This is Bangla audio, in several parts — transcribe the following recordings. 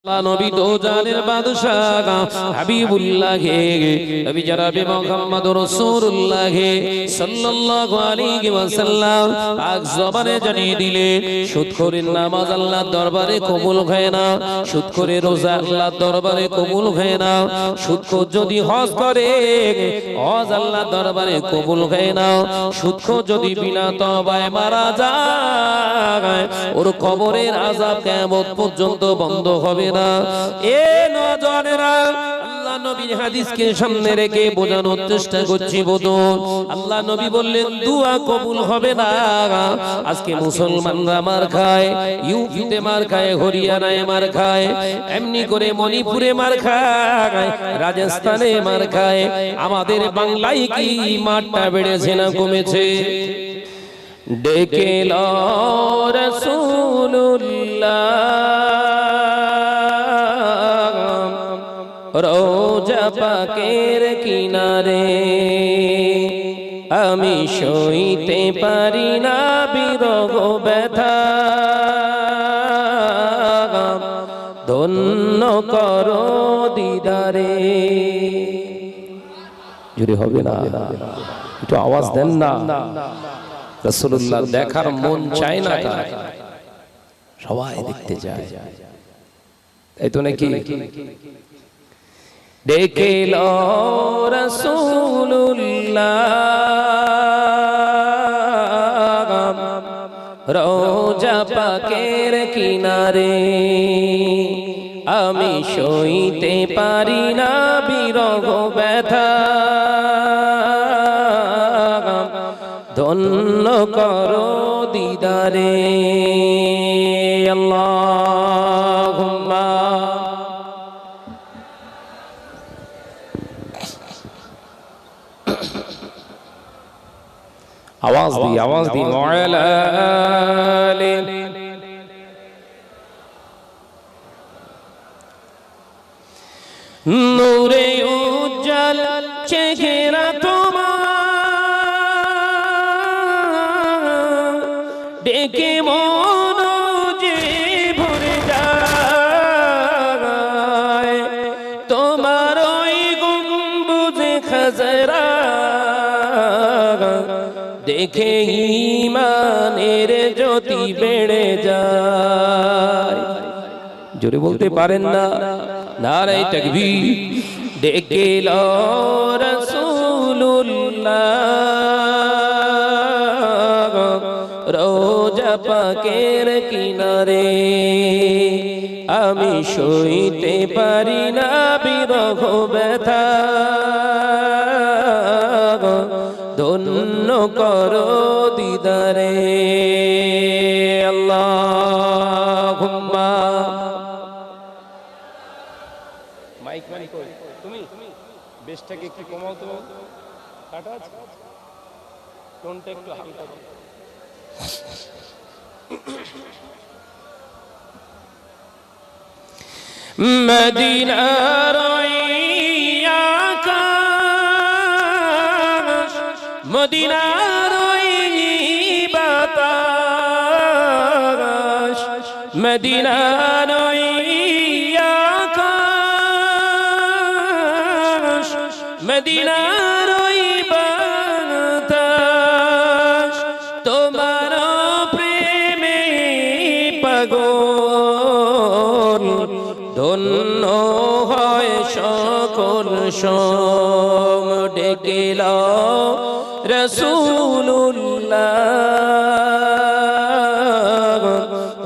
নবী তো জানের বাদশাহ হাবিবুল্লাহ নবী জনাবে মুহাম্মদ রাসূলুল্লাহ সাল্লাল্লাহু আলাইহি ওয়াসাল্লাম পাক জবানে জানিয়ে দিলে সুদখোরের নামাজ আল্লাহর দরবারে কবুল হয় না, সুদখোরের রোজা আল্লাহর দরবারে কবুল হয় না, সুদখোর যদি হজ করে হজ আল্লাহর দরবারে কবুল হয় না, সুদখোর যদি বিনা তওবায় মারা যায় ওর কবরের আযাব কিয়ামত পর্যন্ত বন্ধ হবে না। এ নওজওয়ানেরা আল্লাহ নবীর হাদিসকে সামনে রেখে বোঝানোর চেষ্টা করছি বোধন। আল্লাহ নবী বললেন দুয়া কবুল হবে না। আজকে মুসলমানরা মার খায়, ইউপিতে মার খায়, হরিয়ানায় মার খায়, এমনি করে মণিপুরে মার খায়, রাজস্থানে মার খায়, আমাদের বাংলায় কি মারটা বেড়েছে না কমেছে? ডেকে লো রাসূলুল্লাহ রোজা পাকের কিনারে, আমি সইতে পারি না বিরহ ব্যথা, ধন্য করো দিদারে। যদি হবে না একটু আওয়াজ দেন না। রাসূলুল্লাহ দেখার মন চায় না, সবাই দেখতে যায়, এই তো নাকি? ডেকে লো রাসূলুল্লাহ রোজা পাকের কিনারে, আমি সইতে পারি না বিরহ ব্যথা, ধন্য করো দিদারে। আল্লাহুম্মা আওয়াজ দি ওয়ালা আলি নূরে উজ্জ্বল চেহারা তোমার, ডেকে মন যে ভরে যায়, তোমার ওই গম্বুজে খাজরা দেখে ঈমানের জ্যোতি বেড়ে যায়। জোরে বলতে পারেন না? নারে তাকবীর। ডেকে লো রাসূলুল্লাহ রোজা পাকের কিনারে, আমি সইতে পারি না বিরহ ব্যথা, ধন্য করো দিদারে। আল্লাহুম্মা মাইক মানি কই তুমি বেশটাকে একটু কমাও তো, কাটা টোনটা একটু হালকা করো। মদিনার আকাশ, মদিনার বাতাস, মদিনার আকাশ, মদিনার বাতাস, তোমার প্রেমে পাগল, ধন্য হয় সকল সোম। ডেকে লো রাসূলুল্লাহ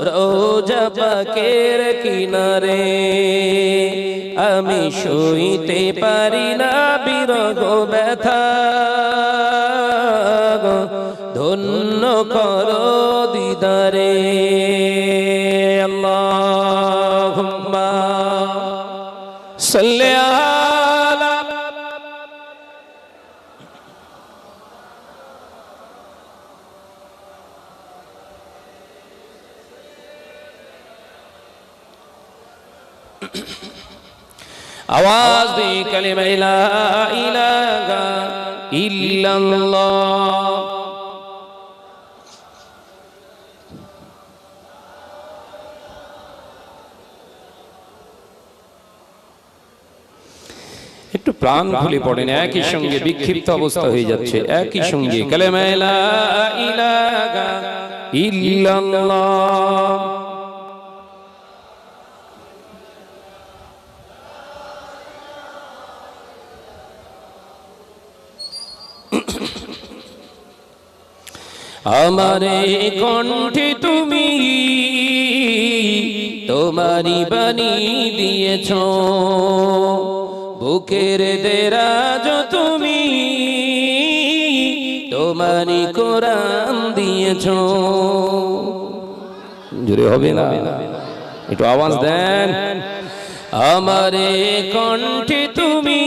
রোজা পাকের কিনারে, আমি সইতে পারি না বিরহ ব্যথা, ধন্য করো দিদারে। আল্লাহুম্মা সাল্লি আলা आवाज दे कलिमा ला इलाहा इल्लल्लाह। একটু প্রাণ খুলে পড়েন, একই সঙ্গে বিক্ষিপ্ত অবস্থা হয়ে যাচ্ছে, একই সঙ্গে কালেমা লা ইলাহা ইল্লাল্লাহ। আমারে কণ্ঠে তুমি তোমারি বাণী দিয়েছ, বুকের দেরাজ তুমি তোমারি কোরআন দিয়েছ। জোরে হবে না, একটু আওয়াজ দেন। আমারে কণ্ঠে তুমি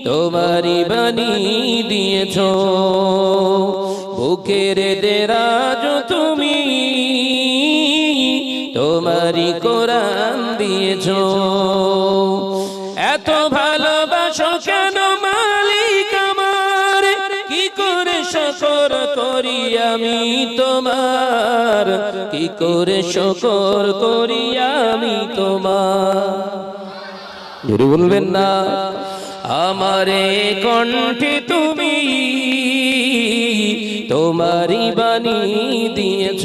তোমারি বাণী দিয়েছ, বুকের দেরাজ তুমি তোমারি কোরআন দিয়েছ। এত ভালোবাসো কেন মালিক আমার, কি করে শুকর করি আমি তোমার, কি করে শুকর করি আমি তোমার। জোরে বলবেন না। আমারে কণ্ঠে তুমি তোমারি বাণী দিয়েছ,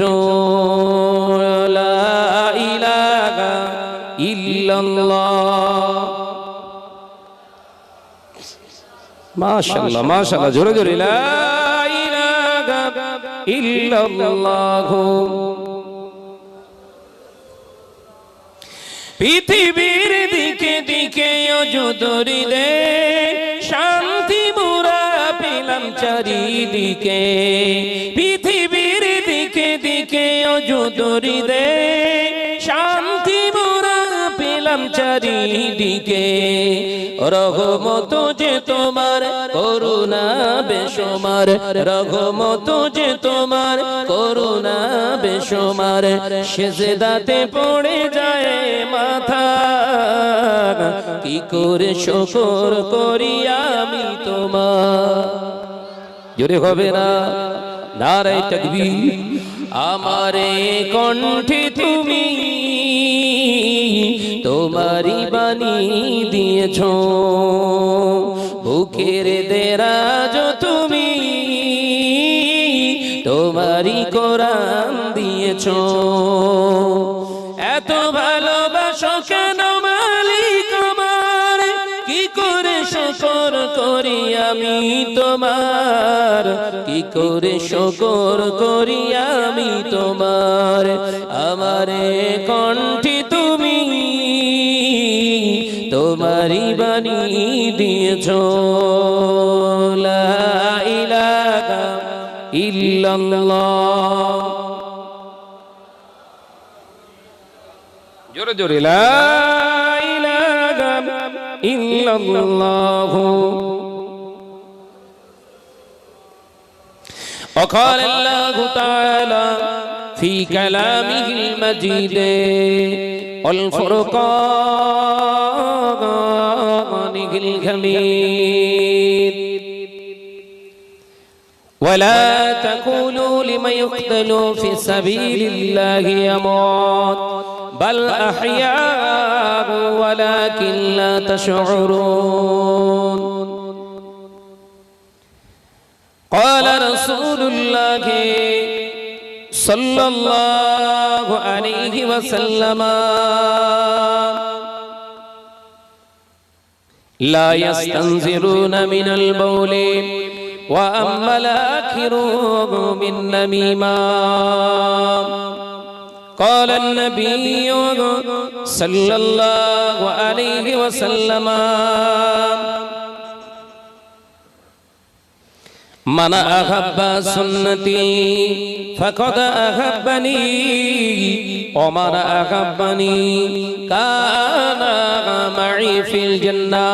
লা ইলাহা ইল্লাল্লাহ। মাশাআল্লাহ মাশাআল্লাহ, জোরে জোরে লা ইলাহা ইল্লাল্লাহ। পৃথিবীর দিকে দিকে অযুদরি দে, শান্তি মোরা পেলাম চারিদিকে। পৃথিবীর দিকে দিকে অযুদরি দে, শান্তি মোরা পেলাম চারিদিকে। রহমত যে তোমার, করুণা বেশুমার, রহমত যে তোমার, করুণা বেশুমার। সেজদাতে পড়ে যায় মাথা, কি করে শুকর করি আমি তোমার। জোরে হবে না, নারে তাকবীর। আমারে কণ্ঠে তুমি তোমারি বাণী দিয়েছ, বুকের দেরাজ তুমি তোমারি কোরআন দিয়েছ। এত ভালোবাসো কেন মালিক আমার, কি করে শুকর করি আমি তোমার, কি করে শুকর করি আমি তোমার। আমারে কণ্ঠে তুমি তোমারি বাণী দিয়েছ, লা ইলাহা ইল্লাল্লাহ। জোরে জোরে লা ইলাহা ইল্লাল্লাহ। وقال الله تعالى في كلامه المجيد والفرقان الحميد، ولا تقولوا لمن يقتل في سبيل الله أموات بل أحياء ولكن لا تشعرون. قال رسول الله صلى الله عليه وسلم لا يستنزرون من البول وأما الآخر من نميمة. قال النبي صلى الله عليه وسلم من أحب سنتي فقد أحبني ومن أحبني كان معي في الجنة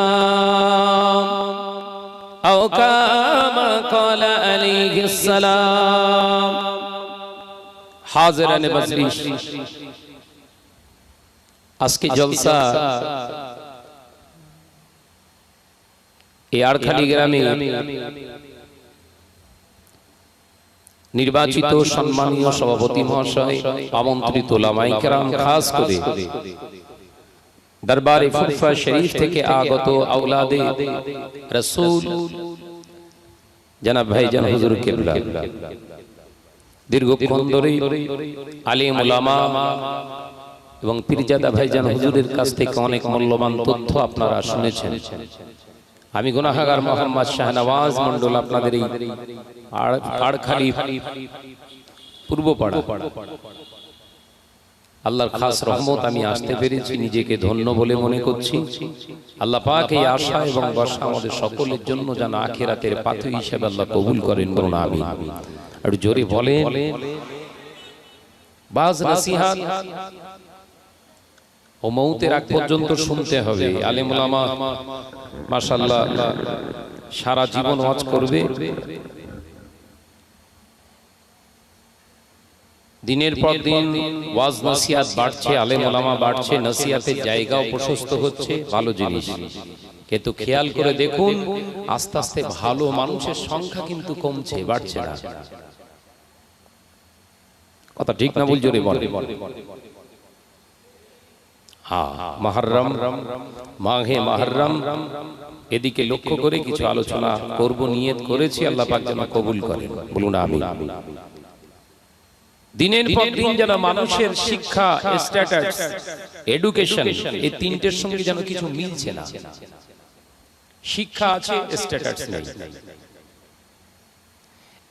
أو كما قال عليه السلام. حاضران مجلس আজকে জলসা এই আরখালি গ্রামে নির্বাচিত সম্মানীয় সভাপতি মহাশয়, আমন্ত্রিত উলামায়ে কেরাম, খাস করে দরবারে ফুরফা শরীফ থেকে আগত আওলাদে রাসূল জনাব ভাইজান হুজুর কিবলা দীর্ঘক্ষণ ধরে আলেম উলামা এবং পীরজাদা ভাইজান হুজুরের কাছ থেকে অনেক মূল্যবান তথ্য আপনারা শুনেছেন। আমি গুনাহগার মোহাম্মদ শাহনওয়াজ মন্ডল আপনাদের এই আড়খালি পূর্বপাড়া আল্লাহর খাস রহমত আমি আসতে পেরেছি, নিজেকে ধন্য বলে মনে করছি। আল্লাহ পাক এই আশা এবং বর্ষা আমাদের সকলের জন্য যেন আখিরাতের পাথর হিসেবে আল্লাহ কবুল করেন, বলুন আমিন। আর জোরে বলেন। বাজ নসিহত ও মৌতের আগ পর্যন্ত শুনতে হবে। আলেম উলামা মাশাআল্লাহ সারা জীবন ওয়াজ করবে, দিনের পর দিন ওয়াজ নসিহত বাড়ছে, আলেম উলামা বাড়ছে, নসিহতের জায়গাও প্রশস্ত হচ্ছে, ভালো জিনিস। কিন্তু খেয়াল করে দেখুন আস্তে আস্তে ভালো মানুষের সংখ্যা কিন্তু কমছে, বাড়ছে না। কথা ঠিক না ভুল? জোরে বলে। মুহররম, মাহে মুহররম, এদিকে লক্ষ্য করে কিছু আলোচনা করব, নিয়ত করেছি, আল্লাহ পাক যেন কবুল করেন, বলুন আমিন। দিনের পর দিন যেন মানুষের শিক্ষা, স্ট্যাটাস, এডুকেশন, এই তিনটের সঙ্গে যেন কিছু মিলছে না। শিক্ষা আছে, স্ট্যাটাস নেই।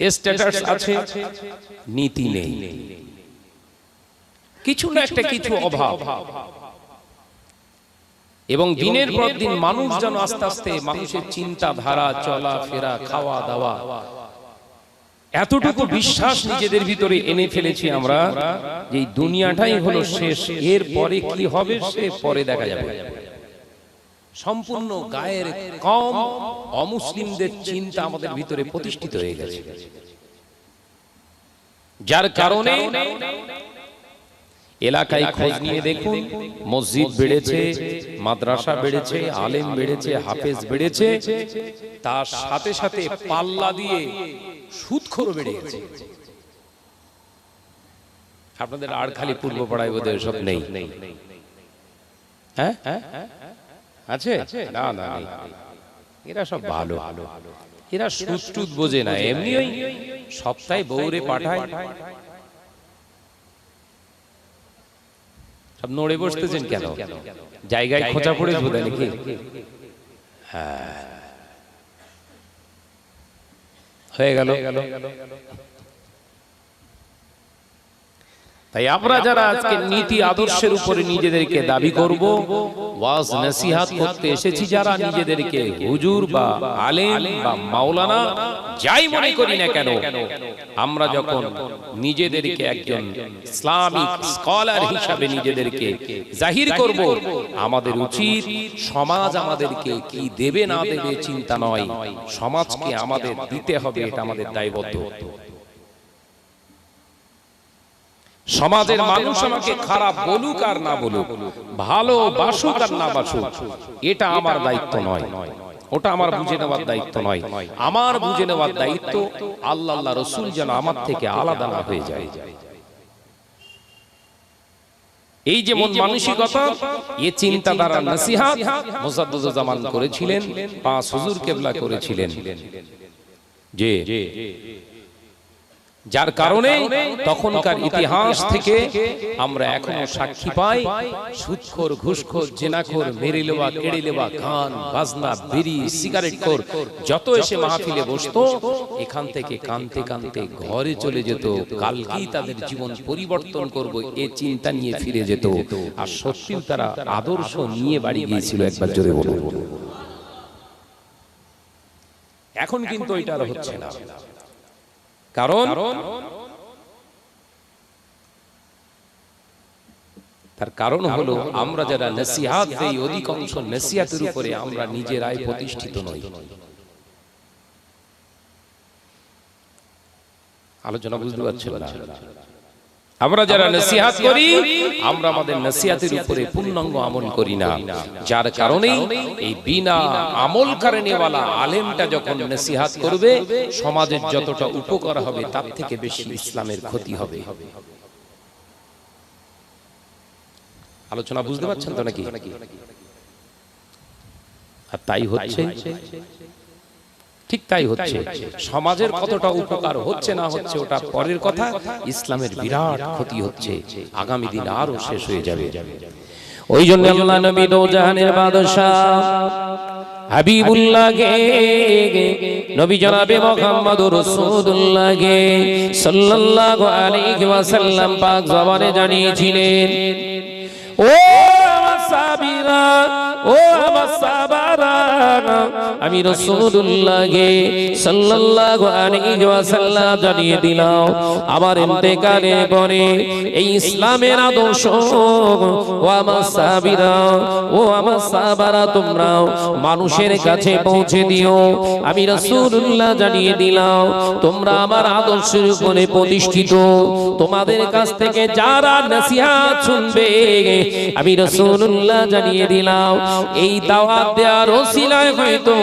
স্ট্যাটাস আছে, নীতি নেই। কিছু না একটা কিছু অভাব। এবং দিনের পর দিন মানুষ যেন আস্তে আস্তে মানুষের চিন্তাধারা, চলাফেরা, খাওয়া দাওয়া, এতটুকু বিশ্বাস নিজেদের ভিতরে এনে ফেলেছি আমরা যে এই দুনিয়াটাই হলো শেষ, এর পরে কি হবে সে পরে দেখা যাবে। সম্পূর্ণ গায়ের কম অমুসলিমদের চিন্তা আমাদের ভিতরে প্রতিষ্ঠিত হয়ে গেছে, যার কারণে এলাকায় খোঁজ নিয়ে দেখুন মসজিদ বেড়েছে, মাদ্রাসা বেড়েছে, আলেম বেড়েছে, হাফেজ বেড়েছে, তার সাথে সাথে পাল্লা দিয়ে সুদখোর বেড়ে গেছে। আপনাদের আর খালি পূর্ব পাড়ায় বোধহয় সব নেই, হ্যাঁ আছে? না না, এরা সব ভালো, এরা সুদ টুদ বোঝে না, এমনি ওই সপ্তাহে বউরে পাঠায়। সব নড়ে বসতেছেন কেন? জায়গায় খোঁচা পড়ে বোধহয় নাকি? হ্যাঁ, হয়ে গেল। তাই আমরা যারা আজকে নীতি আদর্শের উপরে নিজেদেরকে দাবি করব, ওয়াজ নসিহত করতে এসেছি, যারা নিজেদেরকে হুজুর বা আলেম বা মাওলানা যাই মনে করি না কেন, আমরা যখন নিজেদেরকে একজন ইসলামিক স্কলার হিসাবে নিজেদেরকে জাহির করব, আমাদের উচিত সমাজ আমাদেরকে কি দেবে না দেবে চিন্তা নয়, সমাজকে আমাদের দিতে হবে, এটা আমাদের দায়বদ্ধ। সমাজের মানুষ আমাকে খারাপ বলুক আর না বলুক, ভালো বাসুক আর না বাসুক, এটা আমার দায়িত্ব নয়, ওটা আমার বুঝে নেওয়ার দায়িত্ব নয়। আমার বুঝে নেওয়ার দায়িত্ব আল্লাহ আল্লাহ রাসূল যেন আমার থেকে আলাদা না হয়ে যায়। এই যে মন মানসিকতা, এই চিন্তাধারা নসিহত মুজাদ্দিদুজ্জামান করেছিলেন, পাঁচ হুজুর কিবলা করেছিলেন, যে যার কারণে তখনকার ইতিহাস থেকে আমরা এখনো সাক্ষী পাই সুদখোর, ঘুষখোর, জেনাখোর, মেরে লেওয়া, কেড়ে লেওয়া, গান বাজনা, বিড়ি, সিগারেট খোর যত এসে মাহফিলে বসতো, এখান থেকে কানতে কানতে ঘরে চলে যেত, কালকেই তাদের জীবন পরিবর্তন করব এই চিন্তা নিয়ে ফিরে যেত। আর সত্যিই তারা আদর্শ নিয়ে বাড়ি গিয়েছিল, একবার জোরে বলুন। এখন কিন্তু এটা আর হচ্ছে না, কারণ তার কারণ হলো আমরা যারা নসিহত দেই, অধিকাংশ নসিহতের উপরে আমরা নিজেরাই প্রতিষ্ঠিত নই। আলোচনা বুঝতে পারছেন না? আমরা যারা নসিহত করি, আমরা আমাদের নসিহতের উপরে পূর্ণাঙ্গ আমল করি না, যার কারণে এই বিনা আমল করেনেওয়ালা আলেমটা যখন নসিহত করবে, সমাজের যতটা উপকার হবে তার থেকে বেশি ইসলামের ক্ষতি হবে। আলোচনা বুঝতে পারছেন তো নাকি? আর তাই হচ্ছে, ঠিক তাই হচ্ছে। সমাজের কতটা উপকার হচ্ছে না হচ্ছে ওটা পরের কথা, ইসলামের বিরাট ক্ষতি হচ্ছে, আগামী দিন আরো শেষ হয়ে যাবে। ওই জন্য আল্লাহ নবী দো জাহানের বাদশা হাবিবুল্লাহ গে নবী জনাবে মুহাম্মদুর রাসূলুল্লাহ গে সাল্লাল্লাহু আলাইহি ওয়াসাল্লাম পাক জবানে জানিয়েছিলেন, ও আমার সাহাবীরা, ও আমার সাহাবারা, আমি রাসূলুল্লাহ গে সাল্লাল্লাহু আলাইহি ওয়াসাল্লাম জানিয়ে দিলাম আমার ইন্তেকালের পরে এই ইসলামের আদর্শ ও আমার সাহাবীরা, ও আমার সাহাবারা তোমরা মানুষের কাছে পৌঁছে দিও। আমি রাসূলুল্লাহ জানিয়ে দিলাম তোমরা আমার আদর্শের উপরে প্রতিষ্ঠিত। তোমাদের কাছ থেকে যারা নসিহত শুনবে আমি রাসূলুল্লাহ জানিয়ে দিলাম এই দাওয়াত দেওয়ার ওসিলায় হয়তো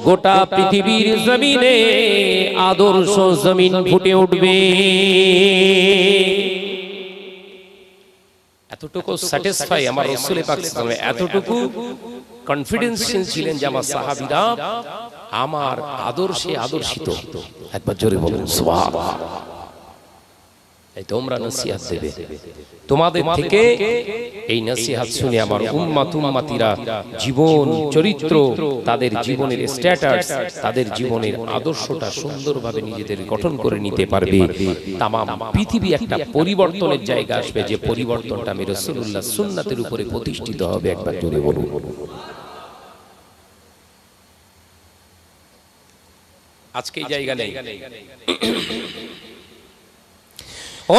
গোটা পৃথিবীর জমিনে আদর্শ জমিন ফুটে উঠবে। এতটুকু স্যাটিসফাই আমার রাসূল পাক সাল্লাল্লাহু আলাইহি ওয়াসাল্লাম, এতটুকু কনফিডেন্সিয়াল ছিলেন যে আমার সাহাবীরা আমার আদর্শে আদর্শিত। একবার জোরে বলুন সুবহানাল্লাহ। এই তোমরা নসিহত দেবে, তোমাদের থেকে এই নসিহত শুনে আমার উম্মত উম্মতিরা জীবন চরিত্র, তাদের জীবনের স্ট্যাটাস, তাদের জীবনের আদর্শটা সুন্দরভাবে নিজেদের গঠন করে নিতে পারবে। তামাম পৃথিবী একটা পরিবর্তনের জায়গা আসবে, যে পরিবর্তনটা আমি রাসূলুল্লাহ সুন্নাতের উপরে প্রতিষ্ঠিত হবে। একবার জোরে বলুন। আজকে এই জায়গা নেই।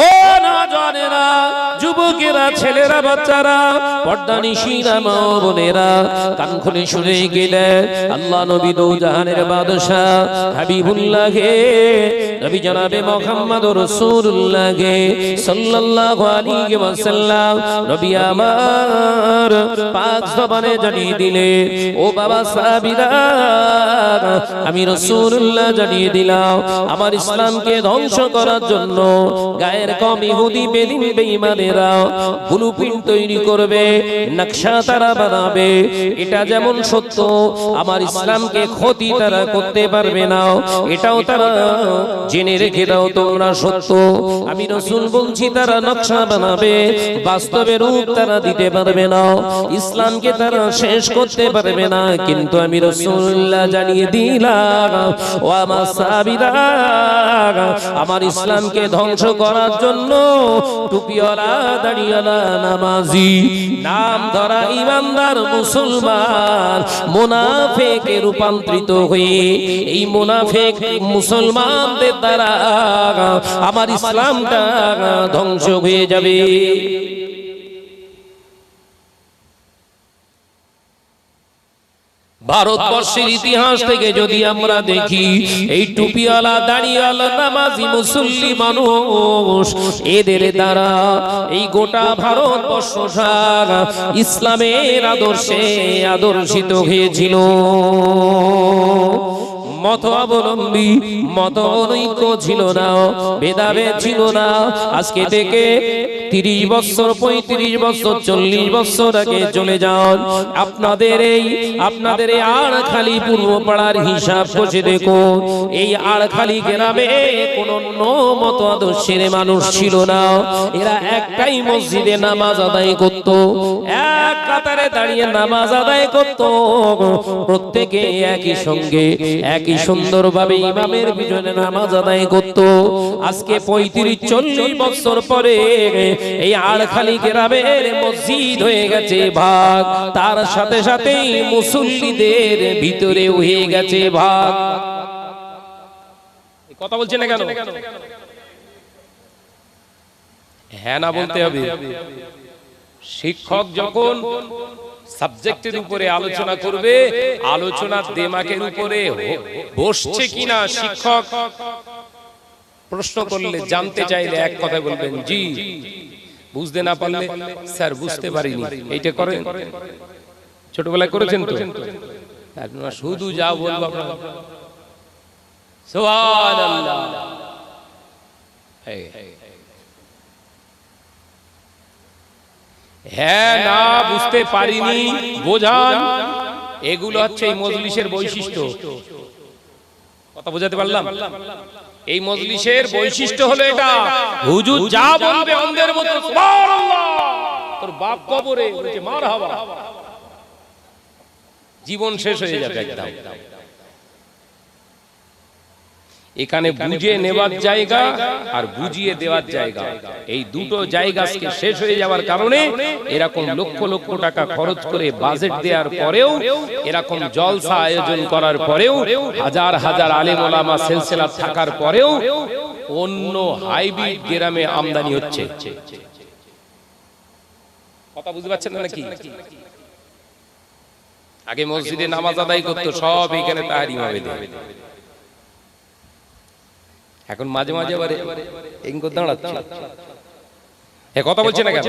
ও নওজওয়ানেরা, যুবকেরা, ছেলেরা, বাচ্চারা, পর্দানিশীরা, মা বোনেরা, কান খুলে শুনে গেলে আল্লাহ নবী দো জাহানের বাদশা হাবিবুল্লাহ গে নবী জনাবে মুহাম্মদুর রাসূলুল্লাহ গে সাল্লাল্লাহু আলাইহি ওয়াসাল্লাম নবী আমার পাক জবানে জানিয়ে দিলে, ও বাবা সাহাবীরা, আমি রাসূলুল্লাহ জানিয়ে দিলাম আমার ইসলামকে ধ্বংস করার জন্য গায়ের কম ইহুদি বেদিন বেঈমানেরা ব্লুপ্রিন্ট তৈরি করবে, নকশা তারা বানাবে। এটা যেমন সত্য আমার ইসলামকে ক্ষতি তারা করতে পারবে না, এটাও তারা জেনে রেখে দাও তোমরা সত্য। আমি রাসূল বলছি তারা নকশা বানাবে, বাস্তবে রূপ তারা দিতে পারবে না, ইসলামকে তারা শেষ করতে পারবে না। কিন্তু আমি রাসূলুল্লাহ জানিয়ে দিলাম, ও আমার সাহাবীরা, আমার ইসলামকে ধ্বংস করার জন্য টুপিওয়ালা, দাড়িওয়ালা, নামাজি, নাম ধরা ইমানদার মুসলমান মুনাফিকে রূপান্তরিত হয়ে এই মুনাফিক মুসলমানদের দ্বারা আমার ইসলামটা ধ্বংস হয়ে যাবে। ভারতবর্ষের ইতিহাস থেকে যদি আমরা দেখি, এই টুপিওয়ালা, দাড়িওয়ালা, নামাজি মুসল্লি মানুষ, এদের দ্বারা এই গোটা ভারতবর্ষ সারা ইসলামের আদর্শে আদর্শিত হয়েছিল। মত অবলম্বী, মত অনৈক্য ছিল না, ভেদাভেদ ছিল না। আজকে থেকে 30 বছর, 35 বছর, 40 বছর আগে চলে যান, আপনাদের এই আড়খালি পূর্ব পাড়ার হিসাব করে দেখুন, এই আড়খালি গ্রামে কোন মত আদর্শের মানুষ ছিল না। এরা একটাই মসজিদে নামাজ আদায় করত, এক কাতারে দাঁড়িয়ে নামাজ আদায় করত, প্রত্যেকে একই সঙ্গে একই সুন্দরভাবে ইমামের পিছনে নামাজ আদায় করত। আজকে 35-40 বছর পরে এই আড়খালি গ্রামের মসজিদ হয়ে গেছে ভাগ, তার সাথে সাথে মুসল্লিদের ভিতরে হয়ে গেছে ভাগ। কথা বলছেন না কেন? হ্যাঁ না বলতে হবে। শিক্ষক যখন সাবজেক্টের উপরে আলোচনা করবে, আলোচনার দেমাকের উপরে বসছে কিনা, শিক্ষক প্রশ্ন করলে, জানতে চাইলে এক কথা বলবেন জি, বুঝতে না পারলে স্যার বুঝতে পারিনি, এইটা করেন। ছোটবেলায় করেছেন তো? আপনারা শুধু যা বলবো আপনারা সুবহানাল্লাহ। হ্যাঁ না বুঝতে পারিনি বোঝান, এগুলো হচ্ছে এই মজলিসের বৈশিষ্ট্য। কথা বোঝাতে পারলাম? এই মজলিসের বৈশিষ্ট্য হলো এটা, হুজুর যা বলবে অন্ধের মতো সুবহানাল্লাহ, তোর বাপ কবরে বলছে মারহাবা, জীবন শেষ হয়ে যাবে একদম। এখানে বুঝে নেবার জায়গা আর বুঝিয়ে দেওয়ার জায়গা, এই দুটো জায়গা শেষ হয়ে যাওয়ার কারণে এরকম লক্ষ লক্ষ টাকা খরচ করে বাজেট দেওয়ার পরেও, এরকম জলসা আয়োজন করার পরেও, হাজার হাজার আলেম ওলামা সিলসিলা থাকার পরেও অন্য হাইব্রিড গ্রামে আমদানি হচ্ছে। কথা বুঝতে পারছেন না নাকি? আগে মসজিদে নামাজ আদায় করতো সব এখানে তাহারি মাবে দেয়, এখন মাঝে মাঝে আবার এঙ্গো দাঁড়াচ্ছে। এ কথা বলছে না কেন?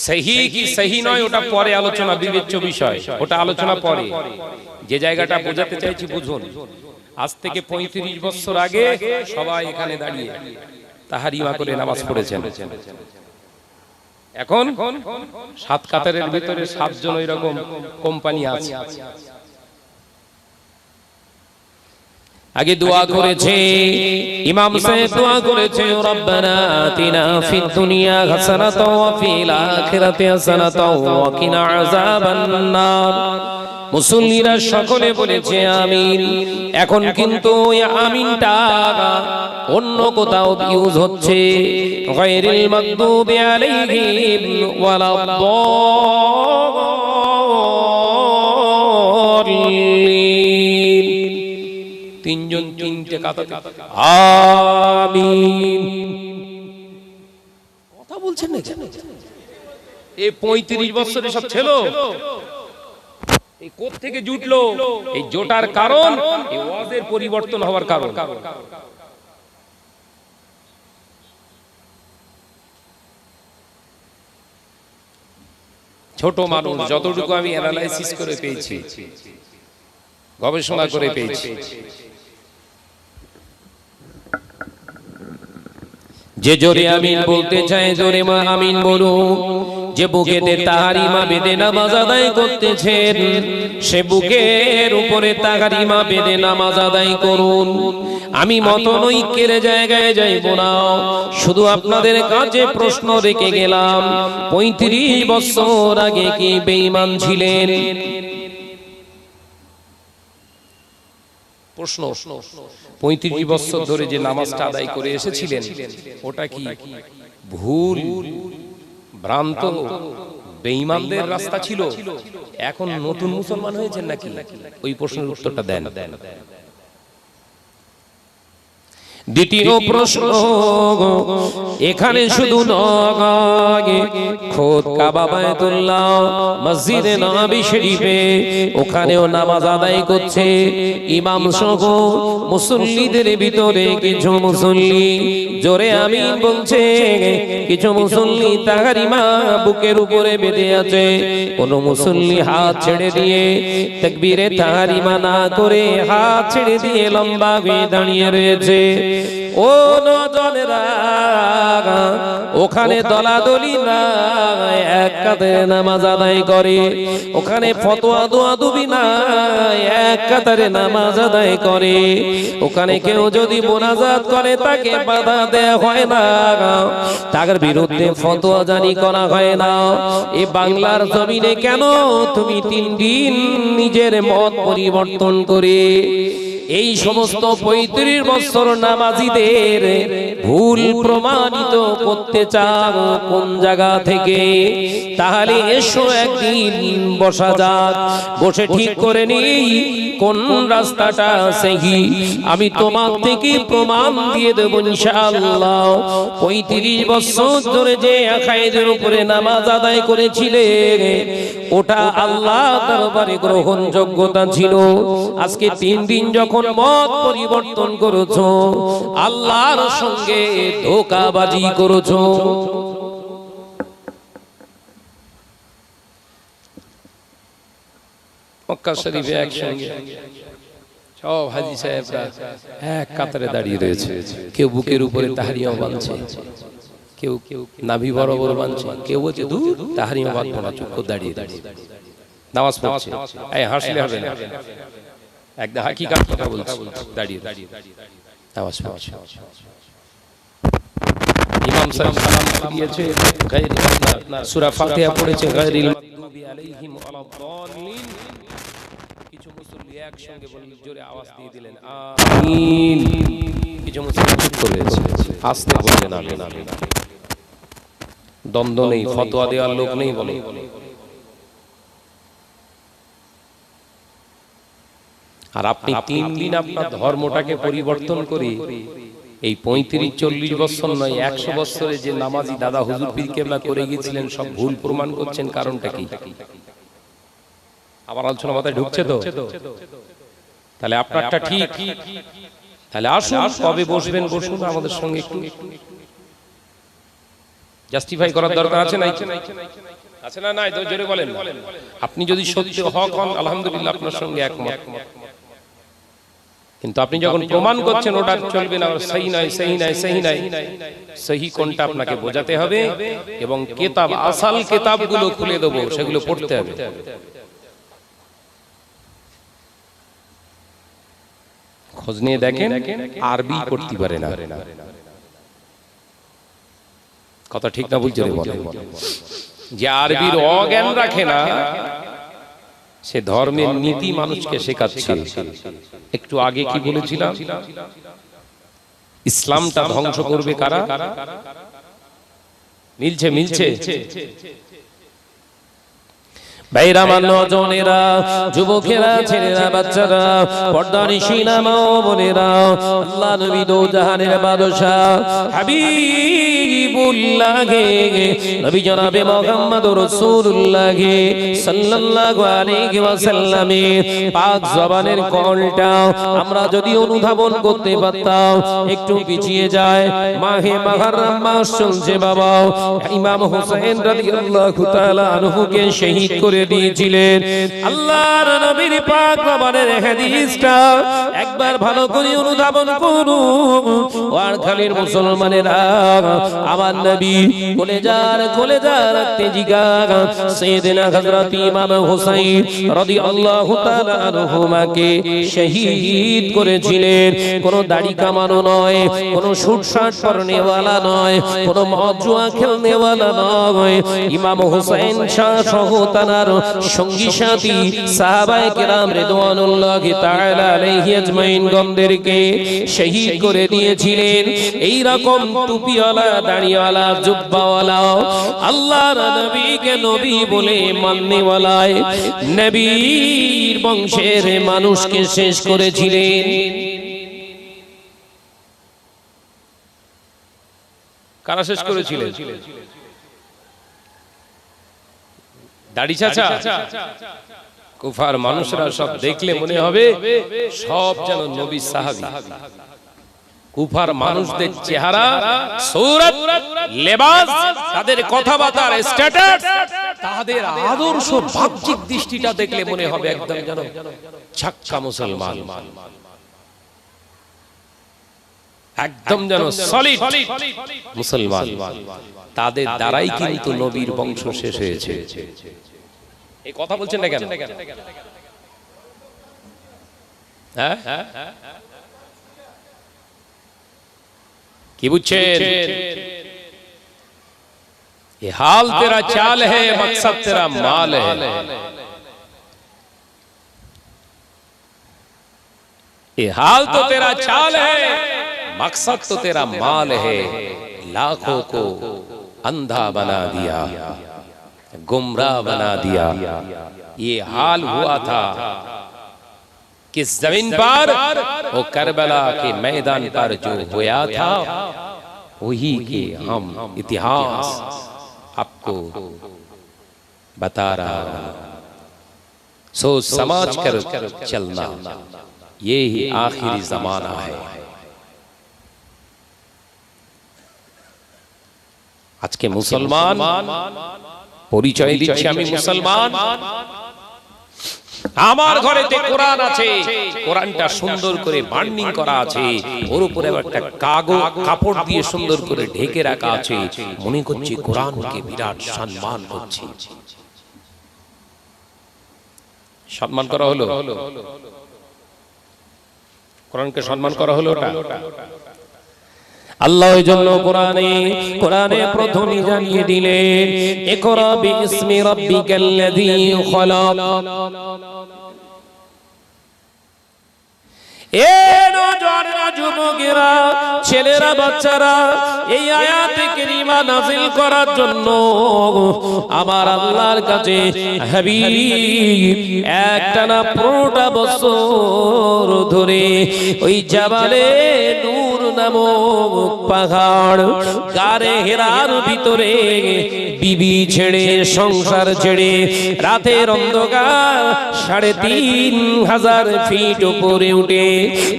সহি কি সহি নয় ওটা পরে আলোচনা, বিবেচ্য বিষয়, ওটা আলোচনা পরে। যে জায়গাটা বোঝাতে চাইছি বুঝুন। আজ থেকে 35 বছর আগে সবাই এখানে দাঁড়িয়ে তাহারিমা করে নামাজ পড়েছেন। এখন 7 কাতারের ভিতরে 7 জন এরকম কোম্পানি আছে। আগে দোয়া করেছে ইমাম সাহেব, দোয়া করেছে রব্বানা আতিনা ফিদ দুনিয়া হাসানাতাও ওয়া ফিল আখিরাতি হাসানাতাও ওয়া কিনা আযাবান নার। মুসল্লিরা সকলে বলেছে আমিন। এখন কিন্তু এই আমিনটা অন্য কোথাও ইউজ হচ্ছে, গায়রিল মাগদুবি আলাইহিম ওয়ালাদ-দাল্লিন। তিনজন তিনটে কাতারে আমিন। কথা বলছেন না কেন? এই 35 বছরে সব ছিল, এই কোথা থেকে জুটলো? এই জোটার কারণ এই ওয়াজের পরিবর্তন হওয়ার কারণ। ছোট মানুষ যতটুকু আমি অ্যানালাইসিস করে পেয়েছি, গবেষণা করে পেয়েছি, যে জোরে আমিন বলতে চায় জোরে মা আমিন বলুন। যে বুকেতে তাহারিমা বেঁধে নামাজ আদায় করতেছেন সে বুকের উপরে তাহারিমা বেঁধে নামাজ আদায় করুন। আমি মতনৈক্যের জায়গায় যাইব না, শুধু আপনাদের কাছে প্রশ্ন রেখে গেলাম, 35 বছর আগে কি বেঈমান ছিলেন? প্রশ্ন। 35 বছর ধরে যে নামাজটা আদায় করে এসেছিলেন ওটা কি ভুল ভ্রান্ত বেঈমানদের রাস্তা ছিল? এখন নতুন মুসলমান হয়েছেন নাকি? ওই প্রশ্নের উত্তরটা দেন। দ্বিতীয় প্রশ্ন, এখানে শুধু নয়, খোদ কাবা বায়তুল্লাহ মসজিদে নববী শরীফে ওখানেও নামাজ আদায় করছে ইমাম সহ মুসল্লিদের ভিতরে কিছু মুসল্লি জোরে আমিন বলছে, কিছু মুসল্লি তাহারিমা বুকের উপরে বেঁধে আছে। কোন মুসল্লি হাত ছেড়ে দিয়ে তাকবীরে তাহারিমা না করে হাত ছেড়ে দিয়ে লম্বা হয়ে দাঁড়িয়ে রয়েছে। ও নজনেরা, ওখানে দলাদলি না, এক কাতারে নামাজ আদায় করে। ওখানে ফতোয়া দোয়াদুবি না, এক কাতারে নামাজ আদায় করে। ওখানে কেউ যদি মোনাজাত করে তাকে বাধা দেয়া হয় না, তার বিরুদ্ধে ফতোয়া জারি করা হয় না। এই বাংলার জমিনে কেন তুমি 3 দিন নিজের মত পরিবর্তন করে এই সমস্ত 35 বছর নামাজিদের ভুল প্রমাণিত করতে চাও কোন জায়গা থেকে? তাহলে এসো একদিন বসা যাক, বসে ঠিক করে নিই কোন রাস্তাটা সহি। আমি তোমার থেকে প্রমাণ দিয়ে দেব ইনশাআল্লাহ। 35 বছর ধরে যে আকায়েদের উপরে নামাজ আদায় করেছিলে ওটা আল্লাহ দরবারে গ্রহণযোগ্যতা ছিল। আজকে 3 দিন যখন মত পরিবর্তন করেছো, আল্লাহর সঙ্গে ধোঁকাবাজি করেছো। মক্কা শরীফে একসঙ্গে সব হাজী সাহেবরা এক কাতারে দাঁড়িয়ে রয়েছে, কেউ বুকের উপরে তাহারিমা বাঁধছে, কেউ নাভি বরাবর বাঁধছে, কেউ বলছে দূর তাহারিমা বাঁধবো না, চুপ করে দাঁড়িয়ে নামাজ পড়ছে। এই হাসলে হবে না, একদম হাকিকাত কথা বলছে, দাঁড়িয়ে নামাজ পড়ছে। ইমাম সাহেব সালাম দিয়েছে, সূরা ফাতিহা পড়েছে, গায়রিল মাগদুবি আলাইহিম ওয়ালাদ-দাল্লিন। কিছু মুসল্লি একসঙ্গে বললেন, জোরে আওয়াজ দিয়ে দিলেন আমিন। কিছু মুসল্লি চুপ করে রয়েছে, আস্তে বললেন আমিন। দ্বন্দ্ব নেই, ফতোয়া দেওয়ার লোক নেই বলে। আর আপনি 3 দিন আপনার ধর্মটাকে পরিবর্তন করে এই 35-40 বছর নয় 100 বছরে যে নামাজি দাদা হুজুর পীর কেবলা করে গিয়েছিলেন সব ভুল প্রমাণ করছেন, কারণটা কি? আমার আলোচনা মাথায় ঢুকছে তো? তাহলে আপনারটা ঠিক, তাহলে আসুন, কবে বসবেন বসুন, আমাদের সঙ্গে একটু জাস্টিফাই করার দরকার আছে না? আছে না? নাই তো জোরে বলেন। আপনি যদি সত্যি হক হন, আলহামদুলিল্লাহ আপনার সঙ্গে একমত। কিন্তু আপনি যখন প্রমাণ করছেন ওটা চলবে না, সহি নয়, সহি নয়, সহি নয়, সহি কোনটা আপনাকে বোঝাতে হবে এবং কিতাব, আসল কিতাবগুলো খুলে দেব, সেগুলো পড়তে হবে। খোঁজ নিয়ে দেখেন, আরবি পড়তে পারে না। কথা ঠিক না বুঝতে বলেন? যে আরবির অজ্ঞান রাখে না, সে ধর্মের নীতি মানুষকে শেখাচ্ছে। একটু আগে কি বলেছিলাম? ইসলামটা ধ্বংস করবে কারা? মিলছে মিলছে ভাইরা, নজনেরা, যুবকেরা, ছেলেরা, বাচ্চারা, পর্দানিশীনা মা ও বোনেরা, আল্লাহ নবী দো জাহানের বাদশা হাবিবুল্লাহ নবী জনাবে মুহাম্মদুর রাসূলুল্লাহ সাল্লাল্লাহু আলাইহি ওয়াসাল্লামের পাক জবানের কলটা আমরা যদি অনুধাবন করতে পারতাম। একটু পিছিয়ে যায়, মাহে মুহররম মাস চলছে বাবা। ইমাম হুসাইন রাদিয়াল্লাহু তাআলা আনহুকে শহীদ করে দিয়েছিলেন। আল্লাহর নবীর পাক জবানের হাদিসটা একবার ভালো করে অনুধাবন করুন। ওয়ারখালীর মুসলমানেরা, আমার নবী কলেজা রাখতে জিগা সাইয়েদনা হযরত ইমাম হুসাইন রাদিয়াল্লাহু তাআলা আনহুমাকে শহীদ করেছিলেন। কোন দাড়ি কামানো নয়, কোন শুট শার্ট পরনেওয়ালা নয়, কোন মদ জুয়া খেলনেওয়ালা নয়। ইমাম হুসাইন সহ তার সঙ্গী সাথী সাহাবায়ে কেরাম রিদওয়ানুল্লাহি তাআলা আলাইহি আজমাইন গণদেরকে শহীদ করে দিয়েছিলেন। এই রকম টুপিওয়ালা, দাড়িওয়ালা, জুব্বাওয়ালা, আল্লাহর নবীকে নবী বলে মাননেওয়ালা নবীর বংশের মানুষকে শেষ করেছিলেন। কারা শেষ করেছিলেন? দাড়ি চাচা, কুফার মানুষরা সব দেখলে মনে হবে সব যেন নবী সাহাবী। কুফার মানুষদের চেহারা, সূরত, লেবাস, তাদের কথাবার্তার স্ট্যাটাস, তাদের আদর্শ, বাহ্যিক দৃষ্টিটা দেখলে মনে হবে একদম যেন ছাক্কা মুসলমান, একদম যেন সলিড মুসলমান। তাদের দ্বারাই কিন্তু নবীর বংশ শেষ হয়েছে। এই কথা বলছেন না কেন? হ্যাঁ, কি বুঝছেন? ये हाल तेरा चाल है, मकसद तेरा माल है। ये हाल तो तेरा चाल है, मकसद तो तेरा माल है। लाखों को अंधा बना दिया, गुमराह बना दिया। ये हाल हुआ था किस जमीन पर? वो करबला के मैदान पर जो हुआ था, वही के हम इतिहास आपको बता रहा हूं। सोच समझ कर चलना, ये ही आखिरी जमाना है। आज के मुसलमान परिचय दिच्छे आमी मुसलमान, আমার ঘরেতে কোরআন আছে, কোরআনটা সুন্দর করে বার্নিং করা আছে, ওর উপরে একটা কাপড় দিয়ে সুন্দর করে ঢেকে রাখা আছে, মনে করছি কোরআনকে বিরাট সম্মান করছি। সম্মান করা হলো, কোরআনকে সম্মান করা হলো ওটা। আল্লাহ ওই জন্য কোরআনে প্রথমে জানিয়ে দিলেন, ইকরা বিইসমি রাব্বিকাল্লাযী খলাক। এ নওজোয়ানেরা, যুবকেরা, ছেলেরা, বাচ্চারা, এই আয়াতে কারিমা নাযিল করার জন্য আমার আল্লাহর কাছে হাবিব একটানা 15টা বছর ধরে ওই জাবালে নূর নামক পাহাড় গারে হেরার ভিতরে বিবি ছেড়ে, সংসার ছেড়ে, রাতের অন্ধকার 3500 ফিট উপরে উঠে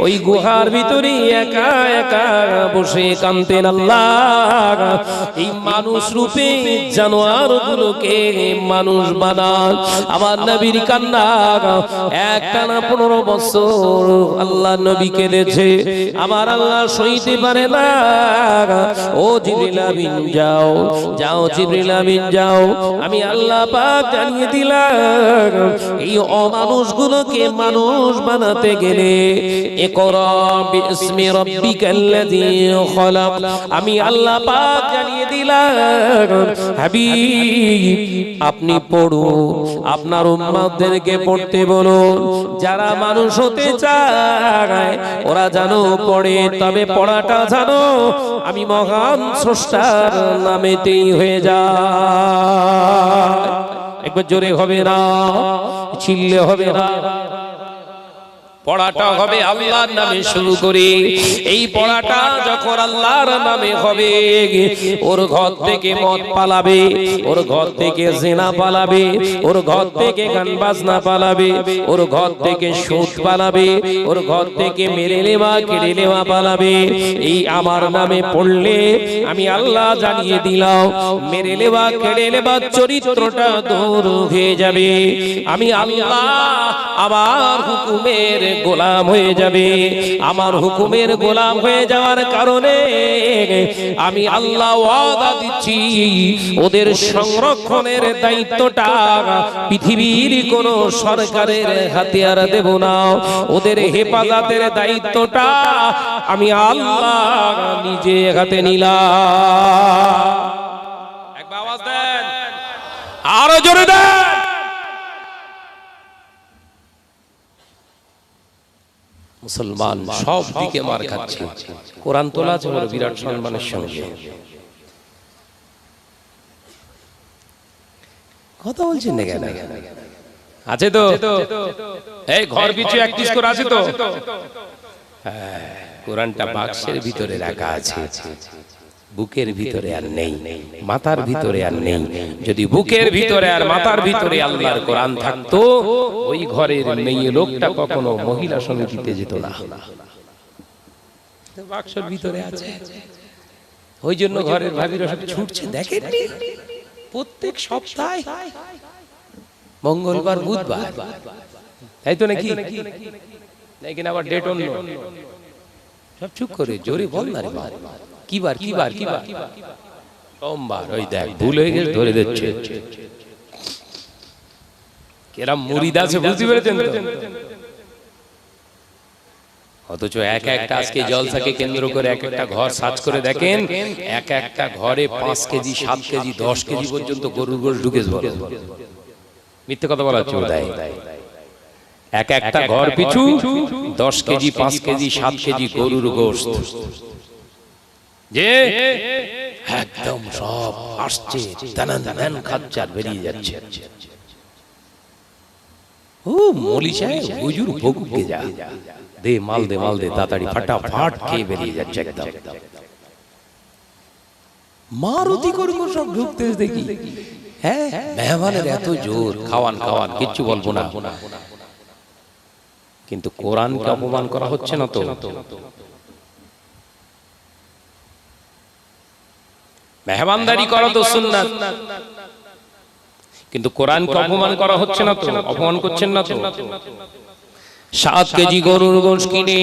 ওই গুহার ভিতরে একা একা বসে কাঁদতেন আল্লাহ। এই মানুষ রূপে জানোয়ার গুলোকে মানুষ বানান। আমার নবীর কান্না একটানা 15 বছর আল্লাহ নবী কেঁদেছে। আমার আল্লাহ সইতে পারে না। ও জিবরিল আমিন যাও, যাও জিবরিল আমিন যাও, আমি আল্লাহ পাক জানিয়ে দিলাম এই অমানুষগুলোকে মানুষ বানাতে গেলে ইকরা বিইসমি রাব্বিকাল্লাযী খলাক, আমি আল্লাহ পাক জানিয়ে দিলাম হাবিব আপনি পড়ুন, আপনার উম্মতদেরকে পড়তে বলুন। যারা মানুষ হতে চায় ওরা জানো পড়ে, তবে পড়াটা জানো আমি মহান স্রষ্টার নামেতেই হয়ে যায়। একবার জোরে হবে না, চিল্লে হবে না, পড়াটা হবে আল্লাহর নামে শুরু করে। এই পড়াটা যখন আল্লাহর নামে হবে, ওর ঘর থেকে মদ পালাবে, ওর ঘর থেকে জিনা পালাবে, ওর ঘর থেকে গান বাজনা পালাবে, ওর ঘর থেকে সুদ পালাবে, ওর ঘর থেকে মেরে নেওয়া, কেড়ে নেওয়া পালাবে। এই আমার নামে পড়লে আমি আল্লাহ জানিয়ে দিলাম মেরে নেওয়া, কেড়ে নেওয়া চরিত্রটা দূর হয়ে যাবে। আমি আল্লাহ আমার হুকুমের গোলাম হয়ে যাবে। আমার হুকুমের গোলাম হয়ে যাওয়ার কারণে আমি আল্লাহ ওয়াদা দিচ্ছি ওদের সংরক্ষণের দায়িত্বটা পৃথিবীর কোন সরকারের হাতে আর দেব না। ওদের হেফাজতের দায়িত্বটা আমি আল্লাহ নিজে হাতে নিলাম। একবার আওয়াজ দেন, আরো জোরে দেন। মুসলমান সব দিকে মার খাচ্ছে, কোরআন তোলা আছে বড় বিরাট সম্মানের সঙ্গে। কথা বলছেন না কেন? আছে তো, এই ঘর পিছু 31 করে আছে তো। কোরআনটা বাক্সের ভিতরে রাখা আছে, বুকের ভিতরে আর নেই, মাথার ভিতরে আর নেই। যদি বুকের ভিতরে আর মাথার ভিতরে আল্লাহর কোরআন থাকতো, ওই ঘরের মেয়ে লোকটা কখনো মহিলা সমিতিতে যেত না। বাক্সের ভিতরে আছে, ওই জন্য ঘরের ভাবিরা সব ছুটছে। দেখেন প্রত্যেক সপ্তাহে মঙ্গলবার, বুধবার, তাই তো নাকি? নাকি আবার ডেট অন্য, সব চুপ করে জোরে বল না রে বাবা। কি বার কি বার কি বার? সোমবার। ওই দেখ ভুল হয়ে গেছে, ধরে দিচ্ছে। কেরাম মুরিদ আছে, বুঝতে পেরেছেন তো? অথচ এক একটা আজকে জলসাকে কেন্দ্র করে এক একটা ঘর সার্চ করে দেখেন, এক একটা ঘরে 5 কেজি 7 কেজি 10 কেজি পর্যন্ত গরুর গোশত ঢুকে যাবে। মিথ্যে কথা বলা হচ্ছে বোধহয়। এক একটা ঘর পিছু 10 কেজি 5 কেজি 7 কেজি গরুর গোশত, যে একদম সব আসছে, দানান খাচ্ছে আর বেরিয়ে যাচ্ছে। ও মৌলী সাহেব, হুজুর ভোগে যা, দে মাল দে, মাল দে, তাড়াতাড়ি ফাটাফাট খেয়ে বেরিয়ে যাচ্ছে একদম। মারুতি গরু সব ঢুকতে দেখি। হ্যাঁ, মেহমানের এত জোর, খাওয়ান খাওয়ান, কিচ্ছু বলবো না। কিন্তু কোরআনকে অপমান করা হচ্ছে না তো? মেহমানদারি করা তো সুন্নাত, কিন্তু কোরআনকে অপমান করা হচ্ছে না তো? অপমান করছেন না তো? 7 কেজি গরুর গোশত কিনে,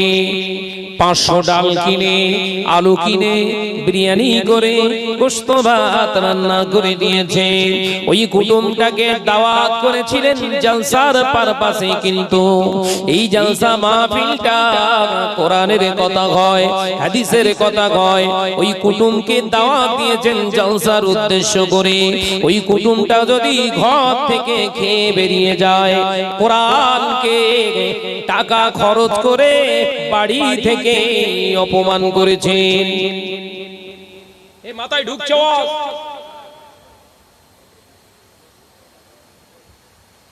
500 ডাল কিনে, আলু কিনে, বিরিয়ানি করে গোশত ভাত রান্না করে দিয়েছে। ওই কুটুমটাকে দাওয়াত করেছিলেন জলসার পারপাসে, কিন্তু এই জলসা মাহফিলটা কোরআনের কথা হয়, হাদিসের কথা হয়। ওই কুটুমকে দাওয়াত দিয়েছেন জলসার উদ্দেশ্য করে। ওই কুটুমটা যদি ঘর থেকে খেয়ে বেরিয়ে যায়, কোরআনকে টাকা খরচ করে বাড়ি থেকে অপমান করেছেন। এই মাথায় ঢুকছে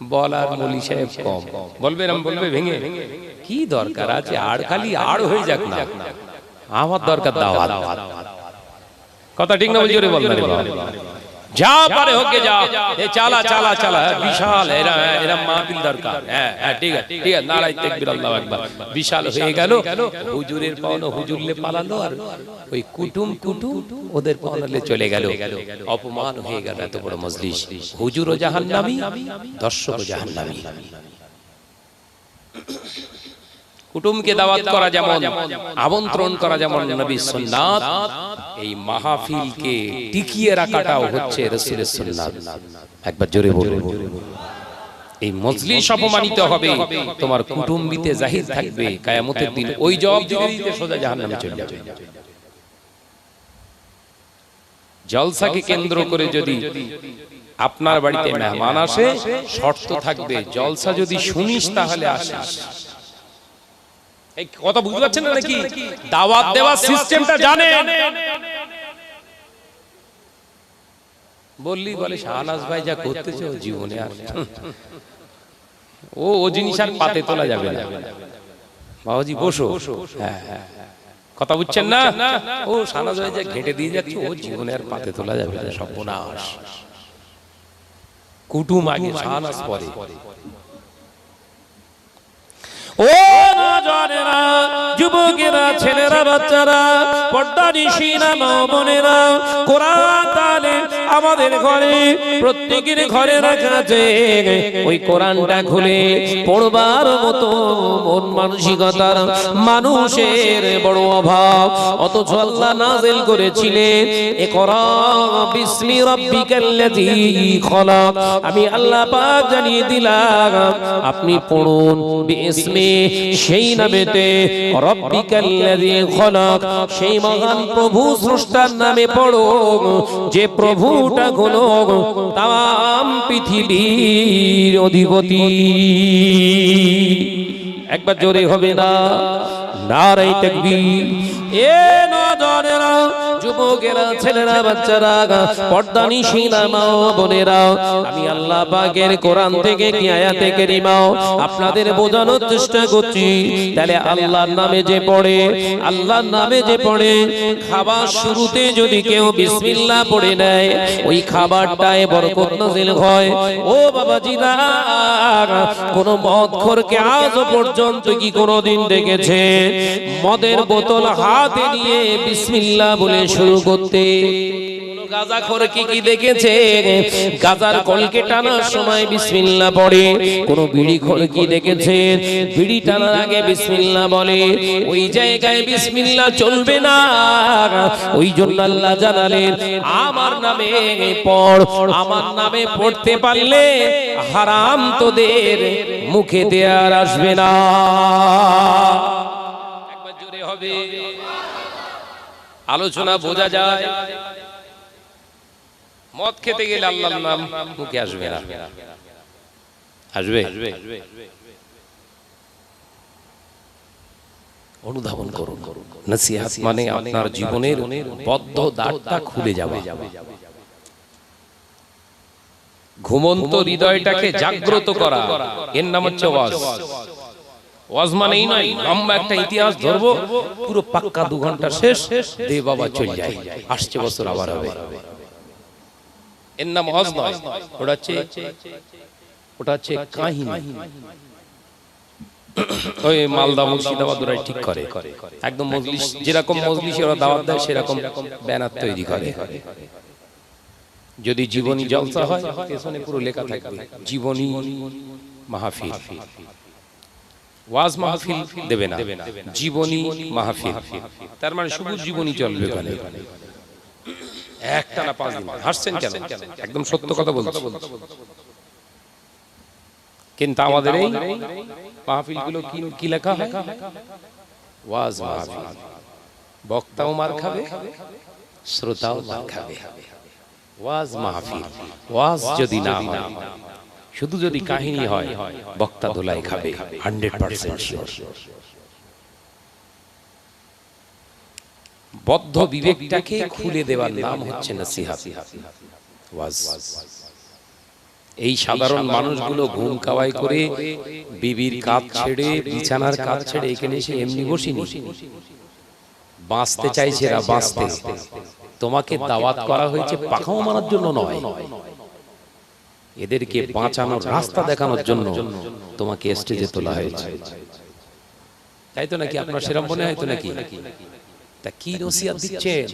বলার মলি সাহেব কম বলবে, না বলবে ভেঙে। কি দরকার আছে? আর খালি আর হয়ে যাক না, আমার দরকার দাওয়াত। কথা ঠিক না? জোরে বল না রে বাবা। যা পারে হোকে যা, এ চালা চালা চালা, বিশাল এরা মাহফিল দরকার। হ্যাঁ হ্যাঁ, ঠিক আছে ঠিক আছে, নারাই তাকবীর, আল্লাহু আকবার। বিশাল হয়ে গেল, হুজুরের পাওনা হুজুরলে পালালো, আর ওই কুটুম ওদের পাওনালে চলে গেল। অপমান হয়ে গেল এত বড় মজলিস। হুজুরও জাহান্নামী, দর্শকও জাহান্নামী। কুটুমকে দাওয়াত করা যেমন, আমন্ত্রণ করা যেমন নবীর সুন্নাত, এই মাহফিলকে টিকিয়ে রাখাটাও হচ্ছে রাসূলের সুন্নাত। একবার জোরে বলুন। এই মজলিস অপমানিত হবে, তোমার কুটুম্বিতে জাহির থাকবে, কিয়ামতের দিন ওই জবাব দিতে সোজা জাহান্নামে চলে যাবে। জলসাকে কেন্দ্র করে যদি আপনার বাড়িতে মেহমান আসে, শর্ত থাকবে জলসা যদি শুনিস তাহলে আসিস। এই কথা বুঝতে পারছেন না নাকি? দাওয়াত দেওয়ার সিস্টেমটা জানেন? বললি বলে শাহনাজ ভাই যা করতেছে ও জীবনে আর ও জিনিস আর পাতে তোলা যাবে না। বাবাজি বসো। হ্যাঁ হ্যাঁ, কথা বুঝছেন না? ও শাহনাজ ভাই যা ঘেঁটে দিয়ে যাচ্ছে ও জীবনে আর পাতে তোলা যাবে না, সর্বনাশ। কুটুম আগে, শাহনাজ পরে। ও নজরেরা, যুবকেরা, ছেলেরা, বাচ্চারা, পর্দানিশীনা মা বোনেরা, কোরআন তালে আমাদের ঘরে, প্রত্যেকের ঘরে রাখা আছে। ওই কোরআনটা খুলে পড়বার মতো মন মানসিকতার মানুষের বড় অভাব, অথচ আল্লাহ নাযিল করেছিলেন ইকরা বিসমি রাব্বিকাল্লাযী খলাক। আমি আল্লাহ পাক জানিয়ে দিলাম, আপনি পড়ুন বিসমি, সেই নামেতে, রব্বিকাল্লাযী খলাক, সেই মহান প্রভু স্রষ্টার নামে পড়ো, যে প্রভুটা হলো তাম পৃথিবীর অধিপতি। একবার জোরে হবে না? নারে তাকবীর। এ নজরেরা, যুবকেরা, ছেলেরা, বাচ্চারা, পর্দানিশীনা মা বোনেরা, আমি আল্লাহ পাকের কোরআন থেকে কি আয়াতে কারিমা আপনাদের বোঝানোর চেষ্টা করছি। তাহলে আল্লাহর নামে যে পড়ে, আল্লাহর নামে যে পড়ে, খাবার শুরুতে যদি কেউ বিসমিল্লাহ পড়ে নেয়, ওই খাবারটায় বরকত নাযিল হয়। ও বাবাজিরা, কোন মদখোরকে আজ পর্যন্ত কি কোনদিন দেখেছে মদের বোতল হাতে নিয়ে বিসমিল্লাহ বলে শুরু করতে? গাঁজাখোর কি দেখেছে গাঁজার কলকে টানার সময় বিসমিল্লাহ পড়ে? কোন বিড়িখোর কি দেখেছে বিড়ি টানার আগে বিসমিল্লাহ বলে? ওই জায়গায় বিসমিল্লাহ চলবে না। ওই জন্য আল্লাহ জানালেন, আমার নামে পড়, আমার নামে পড়তে পারলে হারাম তোদের মুখে দেয়ার আসবে না। একবার জোরে হবে। আলোচনা বোঝা যায়। মদ খেতে গেলে আল্লাহর নাম মুখে আসবে না। আসবে? অনুধাবন করুন। নসিহত মানে আপনার জীবনের বদ্ধ দ্বারটা খুলে যাওয়া, ঘুমন্ত হৃদয়টাকে জাগ্রত করা। এর নাম হচ্ছে ওয়াজ। ওয়াজ মানেই নয় লম্বা একটা ইতিহাস ধরবো, পুরো পাক্কা 2 ঘন্টা শেষ, দে বাবা চলে যায়, আসছে বছর আবার হবে। এর নাম ওয়াজ নয়, ওটা হচ্ছে কাহিনী। ওই মালদা মুর্শিদাবাদ ওরাই ঠিক করে, একদম মজলিস যেরকম মজলিসে ওরা দাওয়াত দেয় সেরকম ব্যানার তৈরি করে। যদি জীবনী জলসা হয় পেছনে পুরো লেখা থাকবে জীবনী মাহফিল, ওয়াজ মাহফিল দেবে না, জীবনী মাহফিল। তার মানে শুধু জীবনী চলবে ওখানে, একটা না 5 দিন। হাসছেন কেন? একদম সত্য কথা বলছি। কিন্তু আমাদের এই মাহফিলগুলো কি লেখা হয়? ওয়াজ মাহফিল। বক্তাও মার খাবে, শ্রোতাও মার খাবে। ওয়াজ মাহফিল, ওয়াজ যদি না হয়, শুধু যদি কাহিনী হয়, বক্তা ধোলাই খাবে 100% শিওর। বদ্ধ বিবেকটাকে খুলে দেওয়ার নাম হচ্ছে নসিহত, ওয়াজ। এই সাধারণ মানুষগুলো ঘুম কাওয়াই করে বিবির কাজ ছেড়ে, বিছানার কাজ ছেড়ে এখানে এসে এমনি বসিনি, বাঁচতে চাইছে এরা, বাঁচতে। তোমাকে দাওয়াত করা হয়েছে পাখাও মারার জন্য নয়, এদেরকে বাঁচানোর রাস্তা দেখানোর জন্য তোমাকে স্টেজে তোলা হয়েছে। তাই তো নাকি? আপনার সেরকম মনে হয় তো নাকি? তা কি নসিহত দিচ্ছেন?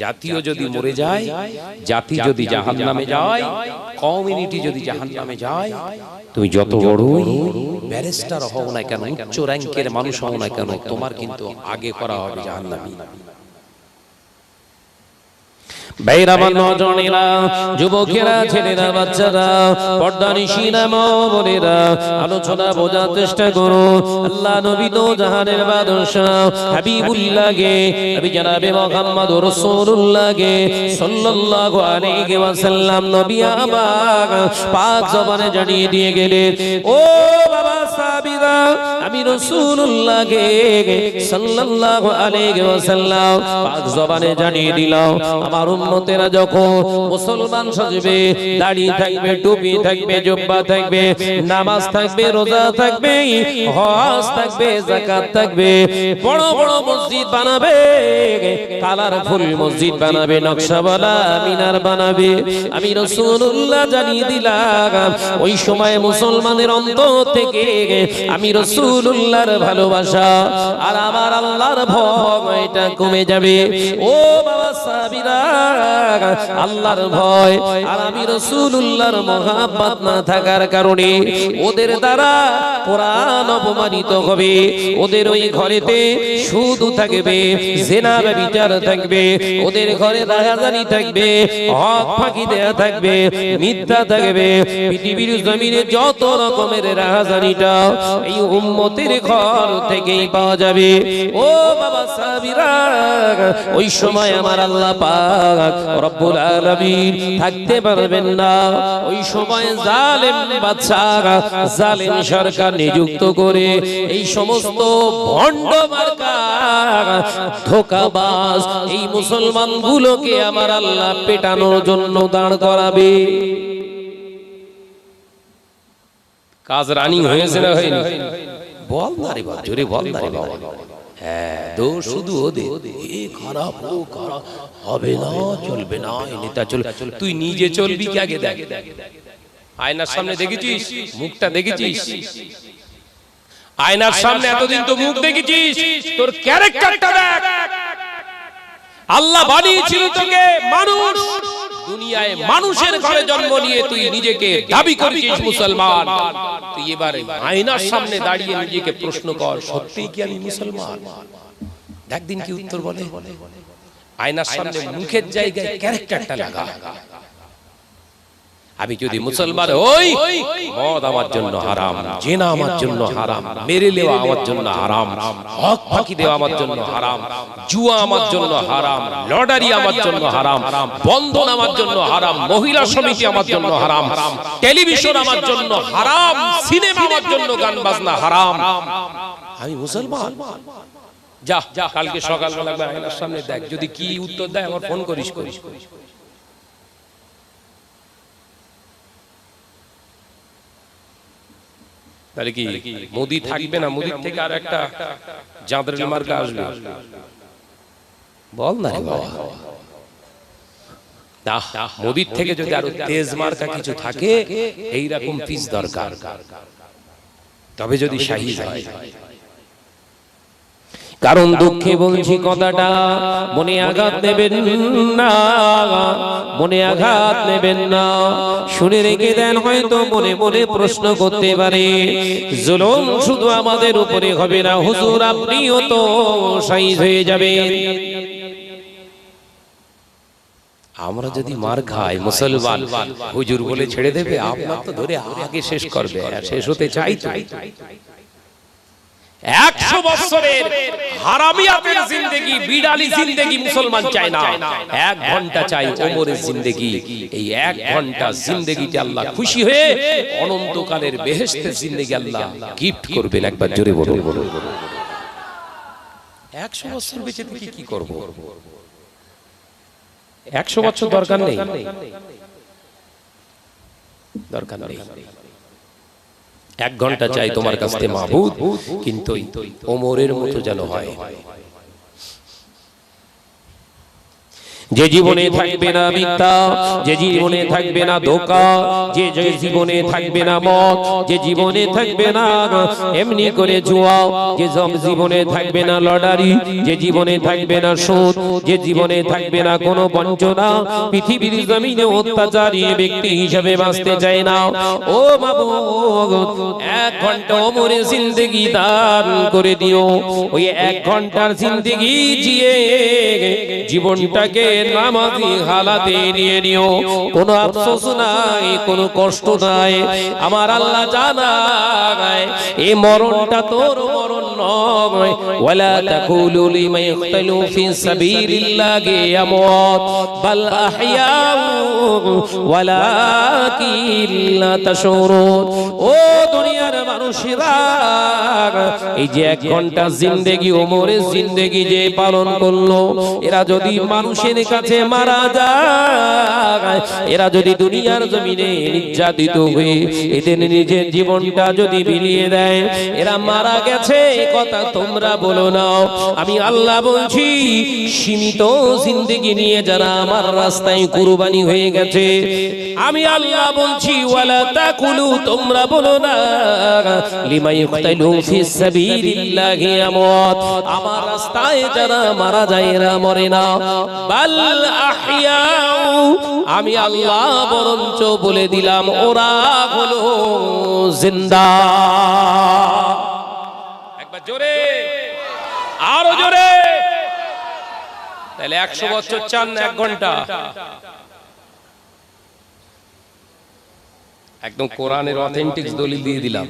জাতীয় যদি মরে যায়, জাতি যদি জাহান্নামে যায়, কমিউনিটি যদি জাহান্নামে যায়, তুমি যত বড়ই ব্যারিস্টার হও না কেন, উচ্চ র্যাঙ্কের মানুষ হও না কেন, তোমার কিন্তু আগে করা হবে জাহান্নামী। ভাইরা, নজনেরা, যুবকেরা, ছেলেরা, বাচ্চারা, পর্দানিশীরা, মা বোনেরা, আলোচনা বোঝার চেষ্টা করো। আল্লাহ নবী তো জাহানের বাদশাহ হাবিবুল্লাহকে, নবী জনাবে মুহাম্মদুর রাসূলুল্লাহকে সাল্লাল্লাহু আলাইহি ওয়াসাল্লাম নবী আমার পাক জবানে জানিয়ে দিয়ে গেলেন, ও বাবা সাহাবীরা, আমি রাসূলুল্লাহকে সাল্লাল্লাহু আলাইহি ওয়াসাল্লাম পাক জবানে জানিয়ে দিলাম, আমার উম্মতেরা যখন মুসলমান সাজবে, দাড়ি থাকবে, টুপি থাকবে, জুব্বা থাকবে, নামাজ থাকবে, রোজা থাকবে, হজ থাকবে, যাকাত থাকবে, বড় বড় মসজিদ বানাবে, কালারফুল মসজিদ বানাবে, নকশাওয়ালা মিনার বানাবে, আমি রাসূলুল্লাহ জানিয়ে দিলাম, ওই সময় মুসলমানের অন্তর থেকে আমি রাসূলুল্লাহর ভালোবাসা আর আমার আল্লাহর ভয়টা কমে যাবে। ও বাবা সাহাবীরা, আল্লাহর ভয় আর আমি রাসূলুল্লাহর মহব্বত না থাকার কারণে ওদের দ্বারা কোরআন অপমানিত হবে, ওদের ওই ঘরেতে সুদ থাকবে, জিনা ব্যভিচার থাকবে, ওদের ঘরে রাহাজানি থাকবে, হক ফাঁকি দেয়া থাকবে, মিথ্যা থাকবে, পৃথিবীর জমিনে যত রকমের রাহাজানিটা এই উম্মতের ঘর থেকেই পাওয়া যাবে। ও বাবা সাহাবীরা, ওই সময় আমার আল্লাহ পাক রব্বুল আলামিন থাকতে পারবেন না, ওই সময় জালেম বাদশা, জালেম সরকার নিযুক্ত করে এই সমস্ত ভণ্ড মার্কা ধোঁকাবাজ এই মুসলমানগুলোকে আমার আল্লাহ পেটানোর জন্য দাঁড় করাবে। কাজ রানিং হয়েছে না হয়নি? বল না রে বাবা, জোরে বল না রে বাবা। হ্যাঁ, দোষ শুধু ওদের, এ খারাপ, ও খারাপ, হবে না, চলবে না, এই নেতা চলবে। তুই নিজে চলবি কি আগে দেখ। আয়নার সামনে দেখেছিস মুখটা? দেখেছিস আয়নার সামনে এতদিন তো মুখ দেখেছিস, তোর ক্যারেক্টারটা দেখ। আল্লাহ বানিয়েছিল তোকে মানুষ, দুনিয়ায় মানুষের ঘরে জন্ম নিয়ে তুই নিজেকে দাবি করছিস মুসলমান। তুই এবারে আয়নার সামনে দাঁড়িয়ে নিজেকে প্রশ্ন কর, সত্যিই কি আমি মুসলমান? দেখ দিন কি উত্তর বলে। আয়নার সামনে মুখের জায়গায় ক্যারেক্টারটা লাগা। আমি যদি মুসলমান হই, মদ আমার জন্য হারাম, জিনা আমার জন্য হারাম, মেরে নেওয়া আমার জন্য হারাম, হক ফাঁকি দেওয়া আমার জন্য হারাম, জুয়া আমার জন্য হারাম, লটারি আমার জন্য হারাম, বন্ধন আমার জন্য হারাম, মহিলা সমিতি আমার জন্য হারাম, টেলিভিশন আমার জন্য হারাম, সিনেমা আমার জন্য গান বাজনা হারাম। আমি মুসলমান। যা কালকে সকালবেলা আয়নার সামনে দেখ, যদি কি উত্তর দেয় আমার ফোন করিস। তাহলে কি মোদি থাকবে না? মোদির থেকে আর একটা জাঁদরেল মার্কা আসবে। বল না বাবা, মোদির থেকে যদি আরো তেজ মার্কা কিছু থাকে, এইরকম পিস দরকার, তবে যদি শাহিদ হয়। কারণ দুঃখে বলছি কথাটা, মনে আঘাত নেবেন না, মনে আঘাত নেবেন না, শুনে রেখে দেন। হয়তো মনে মনে প্রশ্ন করতে পারে, জুলুম শুধু আমাদের উপরে হবে না হুজুর, আপনিও তো শহীদ হয়ে যাবেন। আমরা যদি মার খাই মুসলমান, হুজুর বলে ছেড়ে দেবে? আপনার তো ধরে আগে শেষ করবে, শেষ হতে চাই তো। 100 বছরের হারামিয়াতের জিন্দেগি, বিড়ালি জিন্দেগি মুসলমান চায় না। 1 ঘন্টা চাই ওমরের জিন্দেগি। এই 1 ঘন্টা জিন্দেগিতে আল্লাহ খুশি হয়ে অনন্তকালের বেহেশতের জিন্দেগি আল্লাহ গিফট করবেন। একবার জোরে বলুন। 100 বছর বেঁচে থেকে কি করব? 100 বছর দরকার নেই, দরকার নেই। 1 ঘন্টা চাই তোমার কাছ থেকে মাবুদ, কিন্তু ওমরের মতো যেন হয়। যে জীবনে থাকবে না মিথ্যা, যে জীবনে থাকবে না ধোঁকা, যে জীবনে থাকবে না মদ, যে জীবনে থাকবে না এমনি করে জুয়া, যে জীবনে থাকবে না লটারি, যে জীবনে থাকবে না সুদ, যে জীবনে থাকবে না কোনো বঞ্চনা, পৃথিবীর জমিনে অত্যাচারী ব্যক্তি হিসেবে বাঁচতে চায় না। ও মাবুদ, 1 ঘন্টা ওমরের জিন্দেগি দান করে দিও। ওই 1 ঘন্টার জিন্দেগি জিয়ে জীবনটাকে নামাজি হালাতে নিয়ে নিও। কোনো আফসোস নাই, কোনো কষ্ট নাই। আমার আল্লাহ জানায় এই মরণটা তোর মরণ নয়। ওয়ালা তাকুলু লিমান ইয়াকতালু ফি সাবিলিল্লাহি আমওয়াত বাল আহইয়াউ ওয়ালাকিন লা তাশউরুন। ও দুনিয়ার মানুষেরা, এই যে 1 ঘন্টা জিন্দেগি ওমরের জিন্দেগি যে পালন করলো, এরা যদি মানুষের কাছে মারা যায়, এরা যদি দুনিয়ার জমিনে নির্যাতিত হয়ে এদের নিজের জীবনটা যদি বিলিয়ে দেয়, এরা মারা গেছে কথা তোমরা বলো না। আমি আল্লাহ বলছি, সীমিত জিন্দেগি নিয়ে যারা আমার রাস্তায় কুরবানি হয়ে গেছে, আমি আল্লাহ বলছি ওয়ালা তাকুলু, তোমরা বলো না লিমান ইয়াকতালু ফিস সাবিলিল্লাহি আমওয়াত, আমার রাস্তায় যারা মারা যায় এরা মরে না, বাল আহইয়াউ, আমি আল্লাহ বরঞ্চ বলে দিলাম ওরা হলো জিন্দা। একবার জোরে, আরো জোরে। তাহলে 100 বছর চান না 1 ঘন্টা? একদম কোরআনের অথেন্টিক দলিল দিয়ে দিলাম।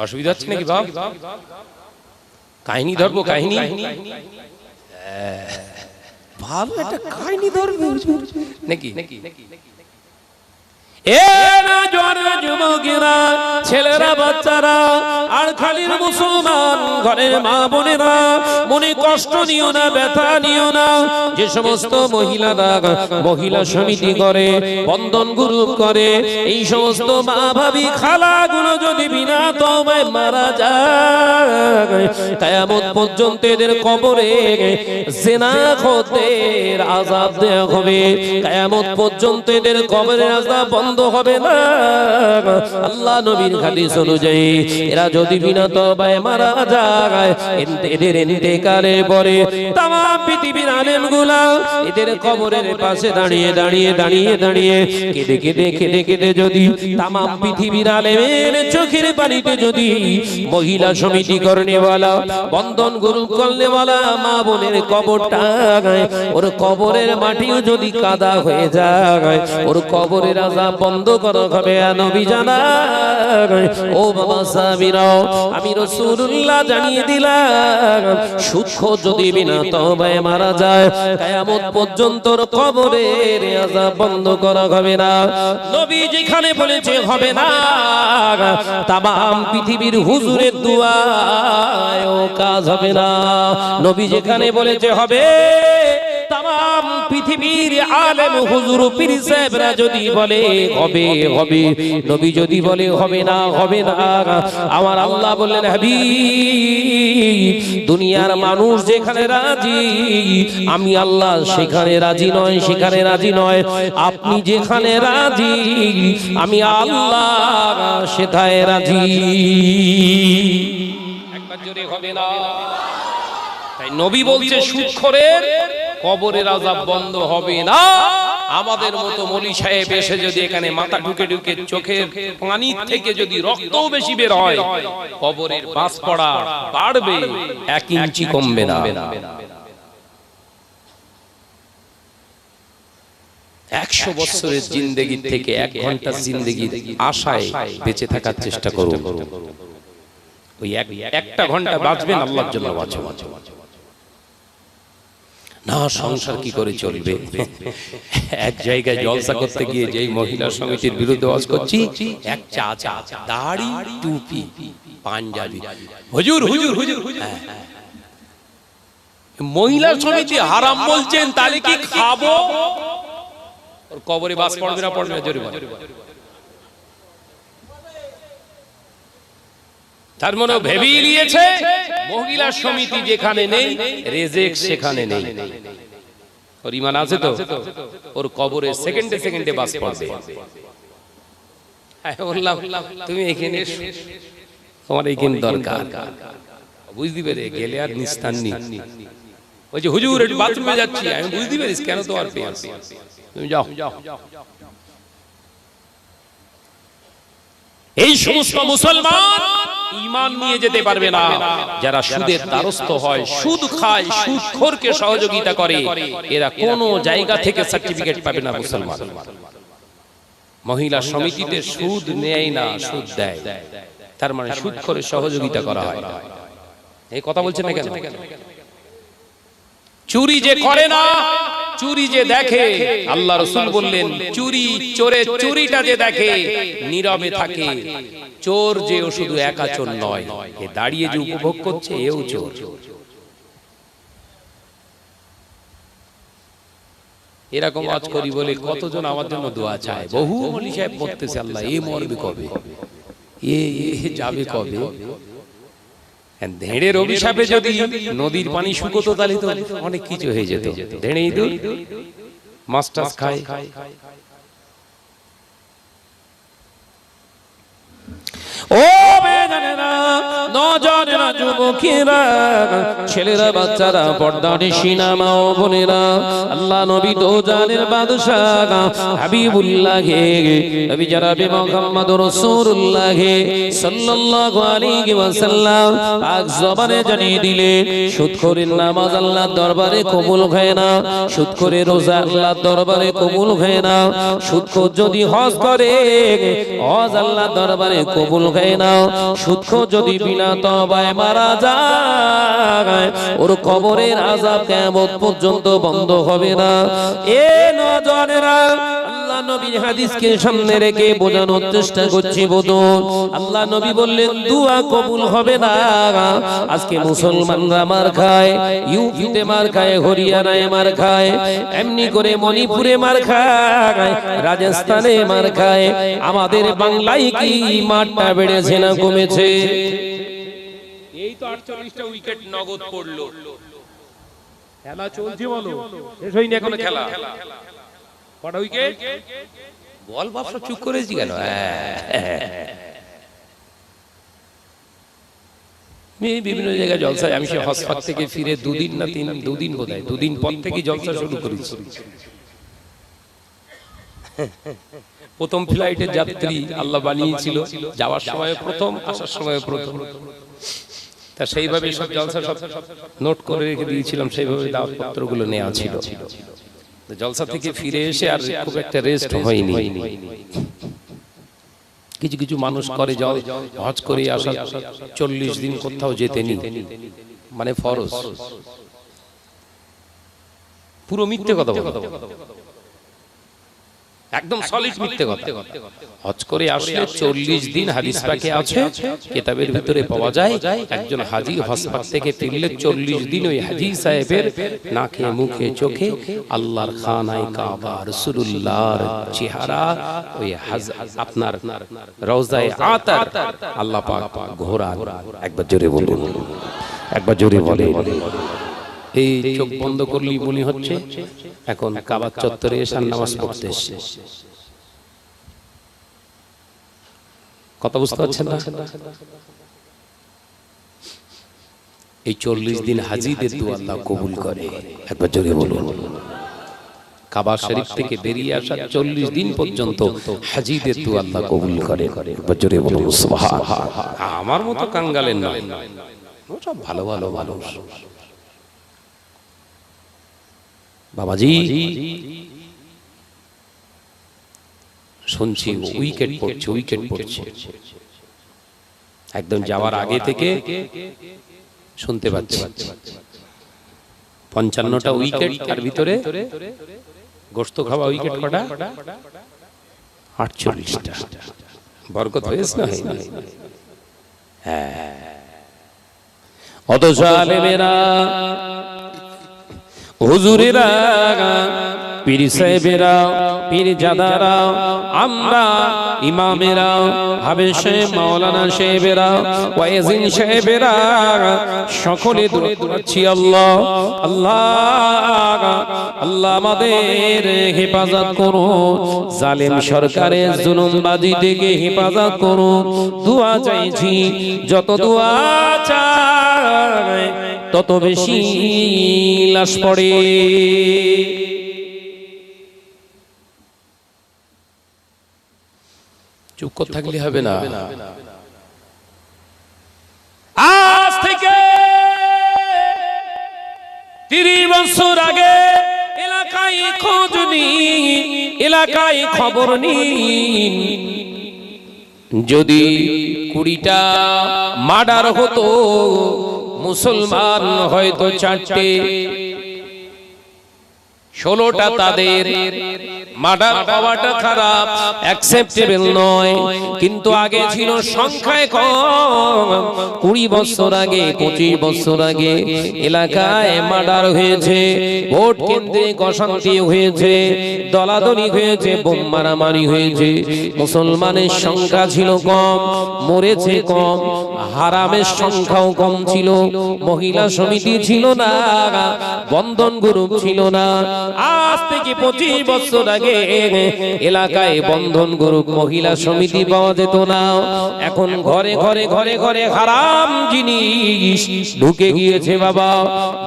অসুবিধা হচ্ছে নাকি বাপ? কাহিনী ধরবো, কাহিনী ভালো একটা কাহিনী ধরবো নাকি? এ না জোয়ান যুবকেরা, ছেলেরা, বাচ্চারা, আর খালির মুসলমান ঘরের মা বোনেরা, মনে কষ্ট নিও না, ব্যথা নিও না। যে সমস্ত মহিলারা মহিলা সমিতি করে, বন্ধন গ্রুপ করে, এই সমস্ত মা ভাবি খালাগুলো যদি বিনা তওবায় মারা যায়, কিয়ামত পর্যন্ত এদের কবরে জিনাখোরদের আযাব দেয়া হবে। কিয়ামত পর্যন্ত এদের কবরের আযাব বন্ধ হবে না। আল্লাহ নবীর হাদিস অনুযায়ী এরা যদি বিনা তওবায় মারা যায়, এদের ইন্তেকালের পরে তাম পৃথিবীর আলেমগুলা এদের কবরের পাশে দাঁড়িয়ে দাঁড়িয়ে দাঁড়িয়ে দাঁড়িয়ে কেঁদে কেঁদে কেঁদে কেঁদে যদি তাম পৃথিবীর আলেমের চোখের পানিতে যদি মহিলা সমিতি করনেওয়ালা, বন্ধন গ্রুপ করনেওয়ালা মা বোনের কবরটা, ওর কবরের মাটিও যদি কাদা হয়ে যায়, ওর কবরের আযাব বন্ধ করা হবে। নবী জানায়, ও বাবা সাহাবীরাও, আমি রাসূলুল্লাহ জানিয়ে দিলাম, সূক্ষ্ম যদি বিনা তওবায় মারা যায়, কিয়ামত পর্যন্ত কবরের আযাব বন্ধ করা হবে না। নবী যেখানে বলেছে হবে না, তামাম পৃথিবীর হুজুরের দুআয়ও কাজ হবে না। নবী যেখানে বলেছে হবে, তামাম পৃথিবীর আলেম হুজুর পীর সাহেবরা যদি বলে হবে হবে, নবী যদি বলে হবে না হবে না, আমার আল্লাহ বললেন হাবিব দুনিয়ার মানুষ যেখানে রাজি আমি আল্লাহ সেখানে রাজি নয়, সেখানে রাজি নয়। আপনি যেখানে রাজি আমি আল্লাহ সেটায় রাজি। একবার জোরে হবে না? তাই নবী বলছে সুদখোরের কবরের আযাব বন্ধ হবে না। আমাদের মতো মলি সাহেব এসে যদি এখানে মাথা ঢুকে ঢুকে চোখের পানি থেকে যদি রক্তও বেশি বের হয়, কবরের বাস পড়া বাড়বে, 1 ইঞ্চি কমবে না। 100 বছরের জিন্দেগি থেকে 1 ঘন্টার জিন্দেগির আশায় বেঁচে থাকার চেষ্টা করুন। ওই একটা ঘন্টা বাঁচবেন, আল্লাহর জন্য বাঁচো না। সংসার কি করে চলবে? এক জায়গায় জলসা করতে গিয়ে যেই মহিলা সমিতির বিরুদ্ধে ওয়াজ করছি, এক চাচা দাড়ি টুপি পাঞ্জাবি, হুজুর হুজুর হুজুর, মহিলা সমিতি হারাম বলছেন, তাহলে কি খাবো? ওর কবরে বাস পড়বে না পড়বে না? জোরে বল। তার মনে ভেবেই নিয়েছে মহিলা সমিতি যেখানে নেই রেজেক সেখানে নেই। ওর ঈমান আছে তো? ওর কবরে সেকেন্ডে সেকেন্ডে বাস পড়বে। বললাম তুমি এখানে তোমার এইখানে দরকার, বুঝতে পেরে গেলে আর নিস্তার নেই। ওই যে হুজুর একটু বাথরুমে যাচ্ছি, আমি বুঝতে পারিস কেন তোমার পেয়ে, তুমি যাও। এই সমস্ত মুসলমান ঈমান নিয়ে যেতে পারবে না যারা সুদের দ্বারস্থ হয়, সুদ খায়, সুদখোরকে সহযোগিতা করে, এরা কোনো জায়গা থেকে সার্টিফিকেট পাবে না। মুসলমান মহিলা সমিতিতে সুদ নেয় না, সুদ দেয়, তার মানে সুদখোরের সহযোগিতা করা হয়। এই কথা বলছেন না কেন? চুরি যে করে না, চুরি যে দেখে, আল্লাহ রাসূল বললেন চুরি চোরের চুরিটা যে দেখে নীরবে থাকে, চোর যে ও শুধু একা চোর নয়, এ দাঁড়িয়ে যে উপভোগ করছে এও চোর। এরকম আজ করি বলে কতজন আমার জন্য দোয়া চায়, বহু ওলি সাহেব বলতেছে আল্লাহ এ মরবে কবে, এ যাবে কবে। ধেড়ের অভিশাপে যদি নদীর পানি শুকোতো তাহলে তো অনেক কিছু হয়ে যেত। ধেড়ে ইঁদুর মাছ টাছ খায়। ও বেগানেরা, নজরেরা, যুবকেরা, ছেলেরা, বাচ্চারা, পর্দানিশিনা মা ও বোনেরা, আল্লাহ নবী তো জানের বাদশাহ হাবিবুল্লাহ নবী জনাবে মুহাম্মদুর রাসূলুল্লাহ সাল্লাল্লাহু আলাইহি ওয়াসাল্লাম পাক জবানে জানিয়ে দিলেন সুদখোরের নামাজ আল্লাহর দরবারে কবুল হয় না, সুদখোরের রোজা আল্লাহর দরবারে কবুল হয় না, সুদখোর যদি হজ করে হজ আল্লাহর দরবারে কবুল হয় না, সুদখোর যদি বিনা তওবায় মারা যায় ওর কবরের আযাব কিয়ামত পর্যন্ত বন্ধ হবে না। এ নজরেরা, আল্লাহ নবীর হাদিসকে সামনে রেখে বোঝানোর চেষ্টা করছি বোধন। আল্লাহ নবী বললেন দুয়া কবুল হবে না। আজকে মুসলমানরা মার খায়, ইউপিতে মার খায়, হরিয়ানায় মার খায়, এমনি করে মণিপুরে মার খায়, রাজস্থানে মার খায়, আমাদের বাংলায় কি মাঠটা বেড়েছে না কমেছে? এই তো 48টা উইকেট নগদ পড়লো, খেলা চলছে বলো, শেষ হয়নি এখনো খেলা। কটা উইকেট? বল বাপসা চুপ করেছি কেন? বিভিন্ন জায়গায় জলসায় আমি সে হসপাত থেকে ফিরে দুদিন না দুদিন বোধহয় দুদিন পর থেকে জলসা শুরু করেছি। প্রথম ফ্লাইটের যাত্রী আল্লাহ বানিয়েছিল, যাওয়ার সময় প্রথম, আসার সময় প্রথম। তা সেইভাবে সব জলসা সব নোট করে রেখে দিয়েছিলাম, সেইভাবে দাওয়াতপত্রগুলো নেওয়া ছিল। জলসা থেকে ফিরে এসে আর খুব একটা রেস্ট হয়নি। কিছু কিছু মানুষ করে হজ করে আসা 40 দিন কোথাও যেতেনি, মানে ফরজ। পুরো মিথ্যে কথা বলে। একদম সলিড মিথ্যে কথা। হজ করে আসলে 40 দিন হাদিস পাকে আছে, কিতাবের ভিতরে পাওয়া যায় একজন হাজী হজ পাক থেকে ফিরলে 40 দিন ওই হাজী সাহেবের নাকে মুখে চোখে আল্লাহর খানায়ে কাবা রাসূলুল্লাহর চেহারা ওই আপনার রওজায়ে আতার আল্লাহ পাক ঘোরান। একবার জোরে বলুন, একবার জোরে বলেন। এই চোখ বন্ধ করলেই মনে হচ্ছে এখন কাবা চত্বরে এসে নামাজ পড়তে এসেছে। কথা বুঝতে পারছেন না? এই 40 দিন হাজীদের দোয়া আল্লাহ কবুল করে। একবার জোরে বলুন। কাবা শরীফ থেকে বেরিয়ে আসা 40 দিন পর্যন্ত হাজীদের দোয়া আল্লাহ কবুল করে। একবার জোরে বলুন সুবহানাল্লাহ। আমার মতো কাঙ্গালের নয়, সব ভালো ভালো মানুষ। বাবাজি শুনছি উইকেট পড়ছে একদম যাওয়ার আগে থেকে শুনতে পাচ্ছি 55টা উইকেট, তার ভিতরে গোশত খাওয়া উইকেট কটা? 48টা। বরকত হয়েছে না? হ্যাঁ। অথচ আলেমেরা, হুজুরেরা, পীর সাহেবেরা, পীর জাদারা, আমরা ইমামেরা, হাবেজ সাহেব, মাওলানা সাহেবেরা, ওয়াইজিন সাহেবেরা সকলে দোয়া করছি আল্লাহ আল্লাহ আল্লাহ আমাদের হেফাজত করুন, জালেম সরকারের জুলুমবাজি থেকে হেফাজত করুন। দোয়া চাইছি, যত দোয়া চাই তত বেশি লাশ পড়ে। চুপ করে থাকলে হবে না। আজ থেকে 30 বছর আগে এলাকায় খোঁজ নিন, এলাকায় খবর নিন, যদি 20টা মার্ডার হতো মুসলমান হয়তো 4টে, 16টা তাদের। মার্ডার হওয়াটা খারাপ, অ্যাকসেপ্টেবল নয়, কিন্তু আগে ছিল সংখ্যায় কম। 20 বছর আগে, 25 বছর আগে এলাকায় মার্ডার হয়েছে, ভোট কেন্দ্রে অশান্তি হয়েছে, দলাদলি হয়েছে, বোম মারামারি হয়েছে। মুসলমানের সংখ্যা ছিল কম, মরেছে কম, হারামের সংখ্যাও কম ছিল, মহিলা সমিতি ছিল না, বন্ধন গ্রুপ ছিল না। আজ থেকে 25 বছর আগে এলাকায় বন্ধন গ্রুপ, মহিলা সমিতি পাওয়া যেত না। এখন ঘরে ঘরে ঘরে ঘরে হারাম জিনিস ঢুকে গিয়েছে বাবা।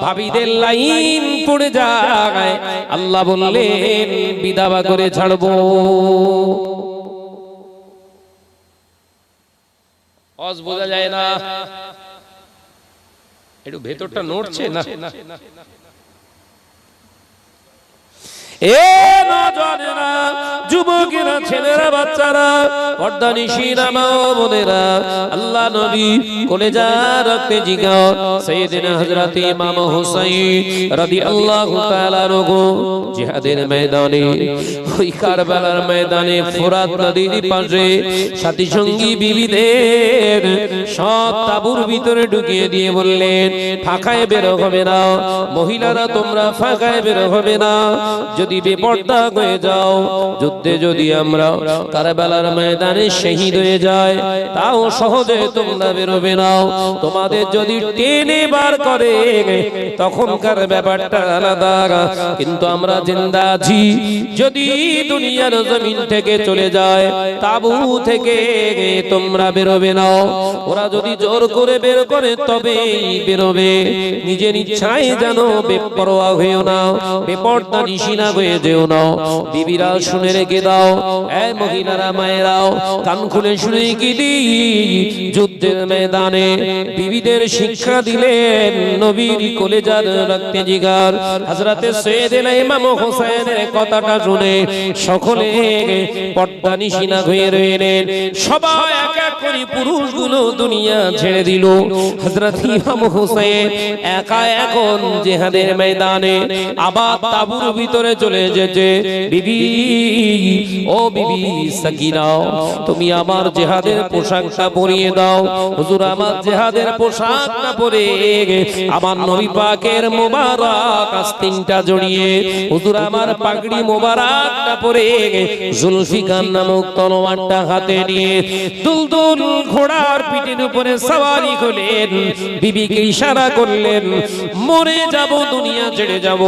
ভাবিদের লাইন পড়ে যায়, আল্লাহ বললেন বিধবা করে ছাড়বো। অজ বোঝা যায় না, একটু ভেতরটা নড়ছে না। এ নজনেরা, যুবকেরা, ছেলেরা, বাচ্চারা, পর্দানিশীরা, মা বোনেরা, আল্লাহ নবী কলেজা রক্তে জিগার সাইয়েদনা হযরত ইমাম হুসাইন রাদিয়াল্লাহু তাআলা আনহু জিহাদের ময়দানে, ওই কারবালার ময়দানে ফোরাত নদীর পাশে সাথী সঙ্গী বিবিদের সব তাবুর ভিতরে ঢুকিয়ে দিয়ে বললেন, ফাঁকায় বের হবে না, মহিলারা তোমরা ফাঁকায় বের হবে না। যদি বেপরদা হয়ে যাও, যুদ্ধে যদি আমরা কারবালার ময়দানে শহীদ হয়ে যায়, তাও সহজে তোমরা বেরোবে না। তোমাদের যদি টেনে বার করে তখনকার ব্যাপারটা আলাদা, কিন্তু আমরা জিন্দা আছি। যদি দুনিয়ার জমিন থেকে চলে যায়, তাবু থেকে তোমরা বেরোবে না। ওরা যদি জোর করে বের করে তবেই বেরোবে, নিজের ইচ্ছায় যেন বেপরোয়া হয়েও না, বেপরদা নিশিনা হয়ে যেও না। বিবিরা শুনে রেখে দাও, এই মহিলারা, মায়েরাও কান খুলে শুনে কি দিই, যুদ্ধের ময়দানে বিবিদের শিক্ষা দিলেন নবীর কলেজার রক্তে জিগার হযরতে সৈয়দনা ইমাম হোসেনের কথাটা শুনে সকলে পর্দা নিশিনা হয়ে রইলেন। সবাই এক এক করে পুরুষগুলো দুনিয়া ছেড়ে দিল। হযরত ইমাম হোসেন একা এখন জিহাদের ময়দানে আবার তাঁবুর ভিতরে চলে যেতে, বিবি ও বিবি সাকিনা তুমি আমার জিহাদের পোশাকটা পরিয়ে দাও। হুজুর আমার জিহাদের পোশাকটা পরে আমার নবী পাকের মোবারক আস্তিনটা জড়িয়ে হুজুর আমার পাগড়ি মোবারকটা পরে জুলফিকার নামক তলোয়ারটা হাতে নিয়ে দুলদুল ঘোড়ার পিঠের উপরে সওয়ারি করলেন। বিবিকে ইশারা করলেন মরে যাব দুনিয়া ছেড়ে যাব,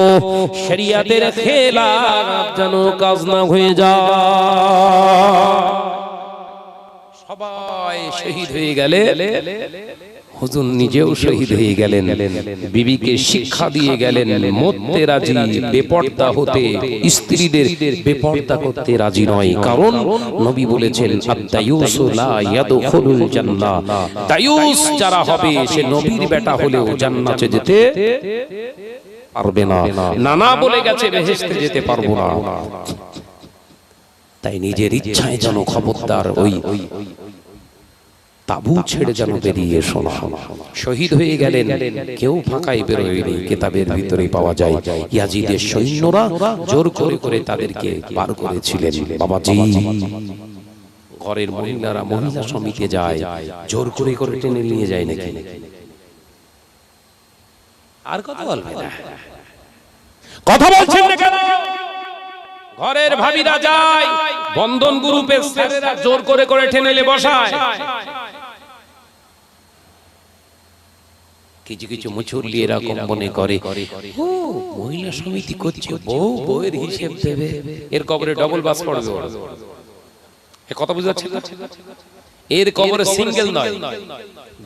শরিয়াতের খেলাফ যেন কাজ না হয়ে যায়। সবাই শহীদ হয়ে গেলে হুজুর নিজেও শহীদ হয়ে গেলেন। বিবিকে শিক্ষা দিয়ে গেলেন মরতে রাজি, বেপর্দা হতে, স্ত্রীদের বেপর্দা করতে রাজি নয়। কারণ নবী বলেছেন আদ-দায়ুসু লা ইয়াদখুলুল জান্নাহ, দায়ুস যারা হবে সে নবীর বেটা হলেও জান্নাতে যেতে পারবে না। নানা বলে গেছে বেহেশতে যেতে পারবো না। তাই নিজের ইচ্ছায় যেন খবরদার ওই তাবু ছেড়ে যেন বেরিয়ে এসো না। শহীদ হয়ে গেলেন, কেউ ফাঁকায় বেরোয়নি, কিতাবের ভিতরে পাওয়া যায় ইয়াজিদের সৈন্যরা জোর করে করে তাদেরকে পার করেছিলেন। বাবাজি ঘরের মহিলারা মহিলা সমিতিতে যায়, জোর করে করে টেনে নিয়ে যায় নাকি? আর কথা বলবে না, কথা বলছেন না কেন? ঘরের ভাবিরা যায়, বন্ধন গ্রুপের ছেলেরা জোর করে করে টেনে বসায়। কিছু কিছু মুচুল্লি এরকম মনে করে ও মহিলা সমিতি করছে, বউ বউয়ের হিসেব দেবে, এর কবরে ডবল বাস পড়বে। এ কথা বুঝাচ্ছে না? এর কবরে সিঙ্গেল নয়,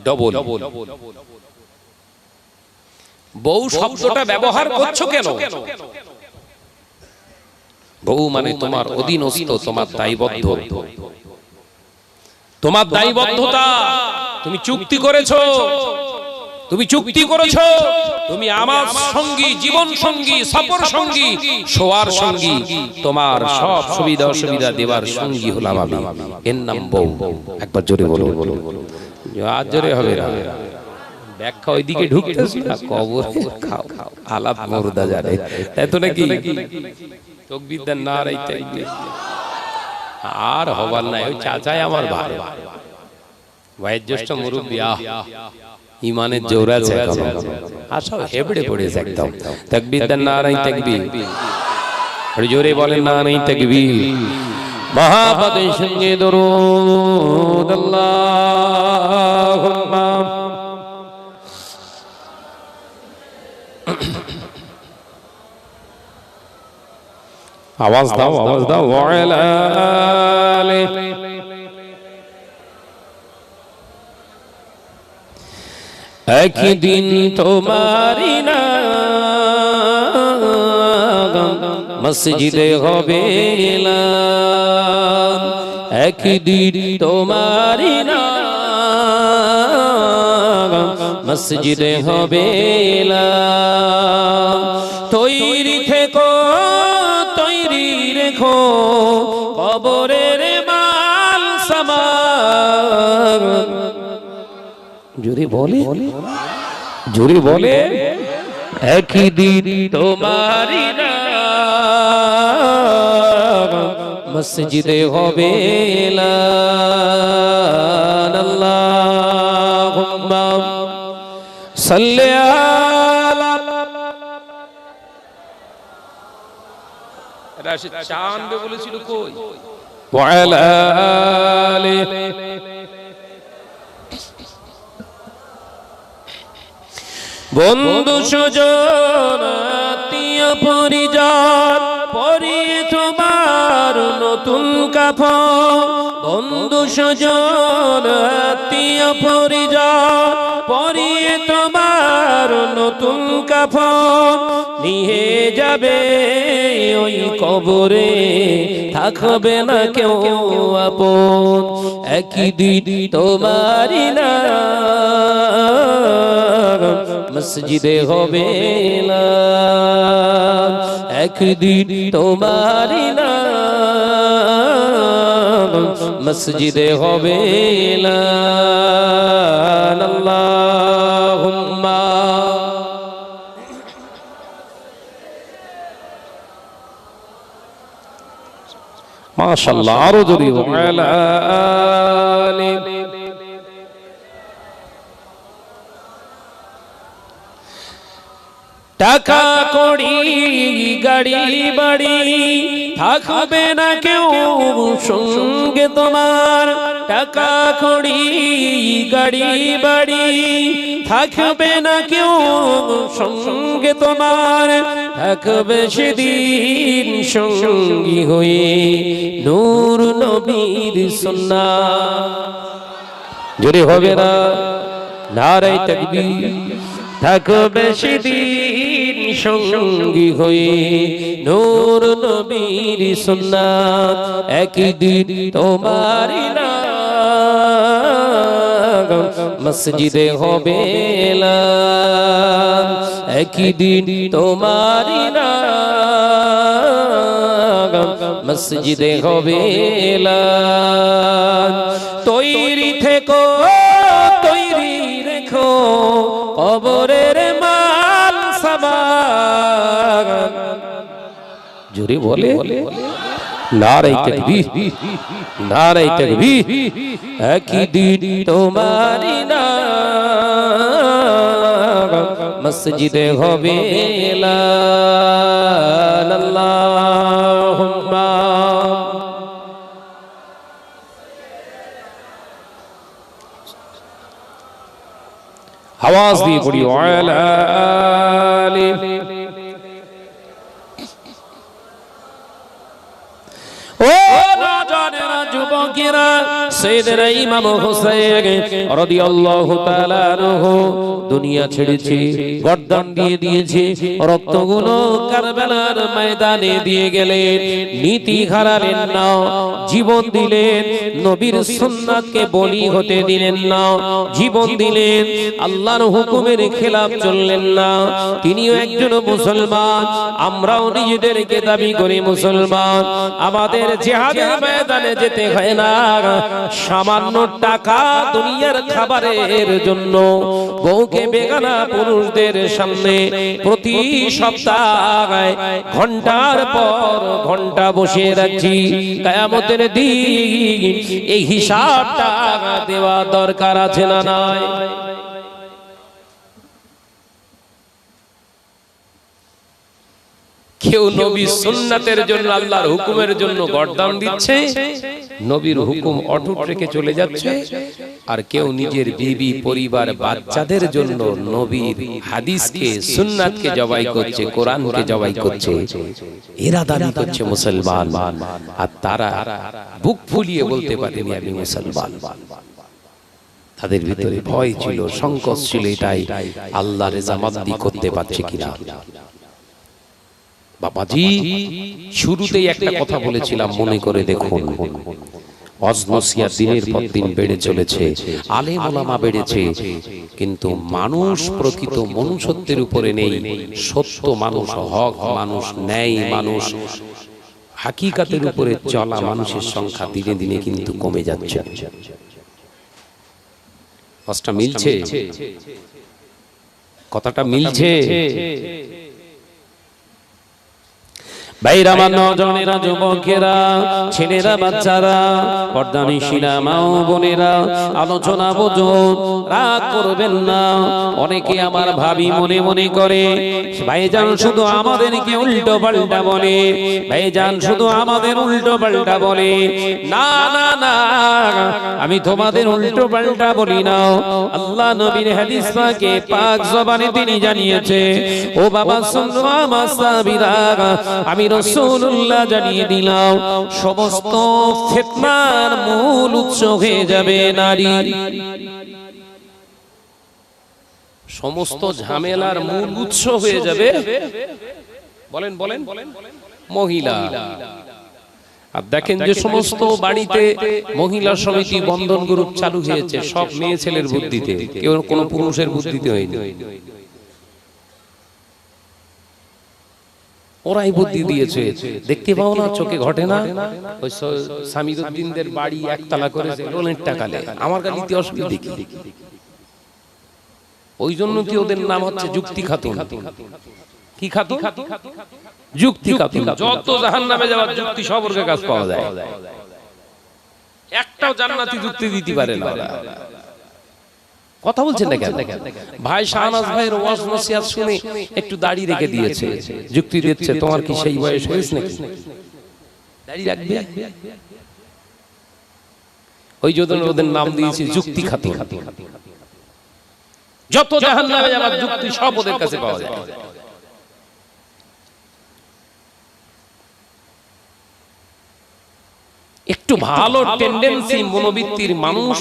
ডবল। বউ শব্দটা ব্যবহার করছো কেন? বউ মানে তোমার অধীনস্থ, তোমার দায়বদ্ধ, তোমার দায়বদ্ধতা। তুমি চুক্তি করেছো, তুমি চুক্তি করেছো তুমি আমার সঙ্গী, জীবন সঙ্গী, সফর সঙ্গী, শোয়ার সঙ্গী, তোমার সব সুবিধা অসুবিধা দেওয়ার সঙ্গী হলাম আমি। এর নাম বউ। একবার জোরে বলো, আর জোরে হবে না, ব্যাখ্যা ওইদিকে ঢুকতেছে না, কবর খাও আলাপ মুর্দা জানে এত নাকি তকবীর না রাইতে আর হবার নাই। ওই চাচাই আমার ভাই, ভাইয়ের জ্যেষ্ঠ মুরব্বী, ইমানের জোর আছে এখনো, আর সব হেবড়ে পড়েছে একদম। তাকবীর দেন না নাই তাকবীর, আর জোরে বলেন না নাই তাকবীর। মহাপদের সঙ্গে দরুদ আল্লাহুম্মা আওয়াজ দাও, আওয়াজ দাও। ওয়া আলা আলিহি একদিন তোমারি নাম মসজিদে হবে এলান, একদিন তোমারি নাম মসজিদে হবে এলান। তৈরি থেকো, তৈরি রেখো কবরের মাল সামান। জোরে বলে, জোরে বলে, একদিন তোমারি নাম মসজিদে হবে এলান। আল্লাহুম্মা সাল্লি আলা রাশিদ চাঁদ বলেছিল কই ওয়া আলা আলিহি বন্ধু সুজন আত্মীয় পরিজন পরিয়ে তোমার নতুন কাফন। বন্ধু সুজন আত্মীয় পরিজন পরিয়ে তোমার নতুন কাফন। নিয়ে যাবে ওই কবরে, থাকবে না কেউ আপন। একদিন তোমারি নাম মসজিদে হবে এলান, একদিন তোমারি নাম মসজিদে হবে এলান। আল্লাহুম্মা মাশাআল্লাহ, আরো জোরে ওয়ালা আলি। টাকা কড়ি গাড়ি বাড়ি থাকবে না কেউ সঙ্গে তোমার, টাকা কড়ি গাড়ি বাড়ি থাকবে না কেউ সঙ্গে তোমার, থাকবে সেদিন সঙ্গী হয়ে নূর নবীর সুন্নাহ। জোরে হবে না নারে তাকবীর। থাকবে সেদিন সঙ্গী হয়ে নূর নবীর সুন্নাত, একদিন তোমারই নাম মসজিদে হবে এলান, একদিন তোমারই নাম মসজিদে হবে এলান। তৈরি থেকো তৈরি রেখো কবরের মাল সামান। জোরে বলে নারে তাকবীর, নারে তাকবীর। একদিন তোমারই নাম মসজিদে হবে এলান। আল্লাহুম্মা आवाज दी पड़ी वाला आली। ओ नौजवानेरा যুবকেরা সাইয়েদনা ইমাম হুসাইন রাদিয়াল্লাহু তাআলা আনহু দুনিয়া ছেড়েছে, গর্দান দিয়ে দিয়েছে, রক্তগুলো কারবালার ময়দানে দিয়ে গেলেন, নীতি হারালেন না, জীবন দিলেন, নবীর সুন্নাতকে বলি হতে দিলেন না, জীবন দিলেন, আল্লাহর হুকুমের খেলাফ চললেন না। তিনিও একজন মুসলমান, আমরাও নিজেদেরকে দাবি করি মুসলমান। আমাদের জিহাদের ময়দানে যেতে হয় না, সামান্য টাকা দুনিয়ার খাবারের জন্য বউকে বেগানা পুরুষদের সামনে প্রতি সপ্তাহে ঘন্টার পর ঘন্টা বসে রাখছি। কিয়ামতের দিন এই হিসাবটা দেওয়া দরকার আছে না নাই? কেউ নবীর সুন্নাতের জন্য, আল্লাহর হুকুমের জন্য গর্দান দিচ্ছে, নবীর হুকুম অটুট রেখে চলে যাচ্ছে, আর কেউ নিজের বিবি পরিবার বাচ্চাদের জন্য নবীর হাদিসকে সুন্নাতকে জবাই করছে, কোরআনকে জবাই করছে। এরা দাবি করছে মুসলমান, আর তারা বুক ফুলিয়ে বলতে পারেনি আমি মুসলমান। তাদের ভিতরে ভয় ছিল, সংকোচ ছিল, এটাই আল্লাহর রেজামন্দি করতে পারছে কিনা। বাবাজি শুরুতেই একটা কথা বলেছিলাম, মনে করে দেখুন, অজনসিয়া দিনের পর দিন বেড়ে চলেছে, আলেম ওলামা বেড়েছে, কিন্তু মানুষ প্রকৃত মনুষ্যত্বের উপরে নেই। সত্য মানুষ, হক মানুষ, ন্যায় মানুষ, হাকিকাতের উপরে চলা মানুষের সংখ্যা দিনে দিনে কিন্তু কমে যাচ্ছে। কথাটা মিলছে? কথাটা মিলছে? ভাইরা, আমার নজনেরা, যুবকেরা, ছেলেরা, বাচ্চারা, পর্দানিশীরা, মা ও বোনেরা, আলোচনা বুঝুন, রাগ করবেন না। অনেকে আমার ভাবি মনে মনে করে, ভাইজান শুধু আমাদেরকে উল্টো পাল্টা বলে, ভাইজান শুধু আমাদের উল্টো পাল্টা বলে। না না না, আমি তোমাদের উল্টো পাল্টা বলি না। আল্লাহ নবীর হাদিস পাকে পাক জবানে তিনি জানিয়েছে, ও বাবা শুনো আমার সাহাবীরা, আমি রাসূলুল্লাহ জানিয়ে দিলাম, সমস্ত ফিতনার মূল উৎস হয়ে যাবে নারী। সমস্ত ঝামেলার মূল উৎস হয়ে যাবে, বলেন বলেন, মহিলা। আর দেখেন যে সমস্ত বাড়িতে মহিলা সমিতি, বন্ধন গ্রুপ চালু হয়েছে, সব মেয়ে ছেলের বুদ্ধিতে, কেউ কোনো পুরুষের বুদ্ধিতে হয়নি। ওরাই বুদ্ধি দিয়েছে, দেখতে পাও না, চোখে ঘটে না? ওই সামিরুদ্দিনদের বাড়ি একতলা করেছে, অনেক টাকা নেয়, আমার গালিতে অসুবিধা দেখি। ওই জন্য কি ওদের নাম হচ্ছে যুক্তি খাতুন, কি খাতুন? যুক্তি খাতুন। যত জাহান্নামে যাওয়ার যুক্তি সব ওর কাছে পাওয়া যায়, একটাও জান্নাতি যুক্তি দিতে পারে না। কথা বলছেন না কেন? ভাই শাহনাজ ভাইয়ের ওয়াজ নসিহত শুনে একটু দাড়ি রেখে দিয়েছে, যুক্তি দিচ্ছে তোমার কি সেই বয়স হয়েছে নাকি দাড়ি রাখবে? ওই জন্য ওদের নাম দিয়েছি যুক্তি খাতুন। যত জাহান্নামে যাওয়ার যুক্তি সব ওদের কাছে পাওয়া যায়। একটু ভালো টেন্ডেন্সি মনোবৃত্তির মানুষ,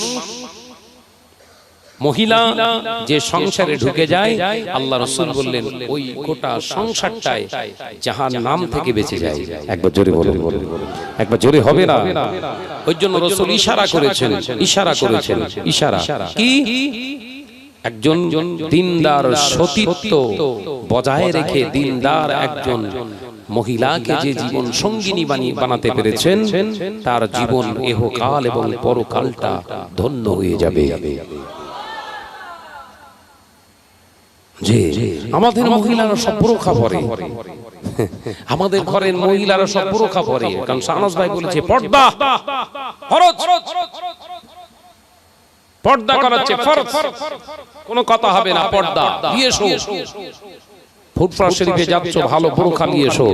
মহিলা যে সংসারে ঢুকে যায়, আল্লাহ রাসূল বললেন ওই গোটা সংসারটাই জাহান্নাম থেকে বেঁচে যায়। একবার জোরে বলুন, একবার জোরে হবে না? ওই জন্য রাসূল ইশারা করেছেন, ইশারা কি? একজন দিনদার সতীত্ব বজায় রেখে দিনদার একজন মহিলাকে যে জীবন সঙ্গিনী বানাতে পেরেছেন, তার জীবন ইহকাল এবং পরকালটা ধন্য হয়ে যাবে। যে আমাদের মহিলারা সব বোরখা পরে, আমাদের ঘরের মহিলারা সব বোরখা পরে, কারণ শাহনাজ ভাই বলেছে পর্দা ফরজ, পর্দা করাচ্ছে ফরজ, কোনো কথা হবে না, পর্দা দিয়ে এসো। ফুটপাত শরীফে যাচ্ছ, ভালো বোরখা নিয়ে এসো।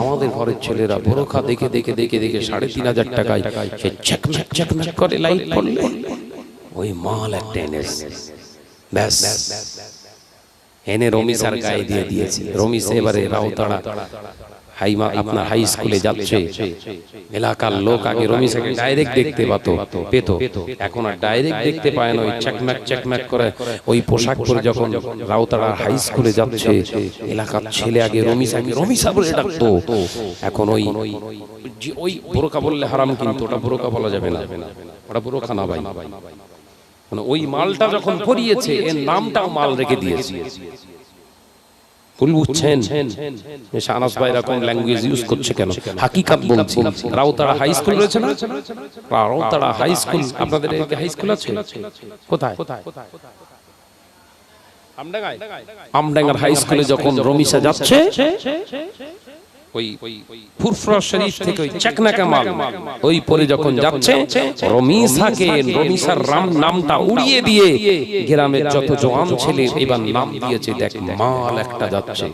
আমাদের ঘরের ছেলেরা বোরখা দেখে দেখে দেখে দেখে 3,500 টাকায় সে ঝকঝক ঝকঝক করে লাইট পড়লে ওই মাল একটা এনেছে, ব্যাস এনে রমিসার গায়ে দিয়ে দিয়েছে। রমিস এবারে রাউতাড়া আপনার হাই স্কুলে যাচ্ছে, এলাকার লোক আগে রমিসাকে ডাইরেক্ট দেখতে পেত, এখন আর ডাইরেক্ট দেখতে পায় না। ওই চকমক চকমক করে ওই পোশাক পরে যখন রাউতাড়া হাই স্কুলে যাচ্ছে, এলাকার ছেলে আগে রমিসাকে রমিসা বলে ডাকতো। এখন ওই বোরকা বললে হারাম, কিন্তু ওটা বোরকা বলা যাবে না, ওটা বোরকা না ভাই। ওই মালটা যখন পরিয়েছে, এর নামটাও মাল রেখে দিয়েছে। বুঝছেন শাহনাজ ভাই এরকম ল্যাঙ্গুয়েজ ইউজ করছে কেন? হাকিকাত বলছি। রাউতাড়া হাই স্কুল রয়েছে না? রাউতাড়া হাই স্কুল, আপনাদের হাই স্কুল আছে কোথায়? আমডাঙ্গার হাই স্কুলে যখন রমিসা যাচ্ছে, ওই ফুরফুরা শরীফ থেকে ওই চকনাকা মাল ওই পরে যখন যাচ্ছে, রমিসার নামটা উড়িয়ে দিয়ে গ্রামের যত জওয়ান ছেলে এবার নাম দিয়েছে, দেখ মাল একটা যাচ্ছে।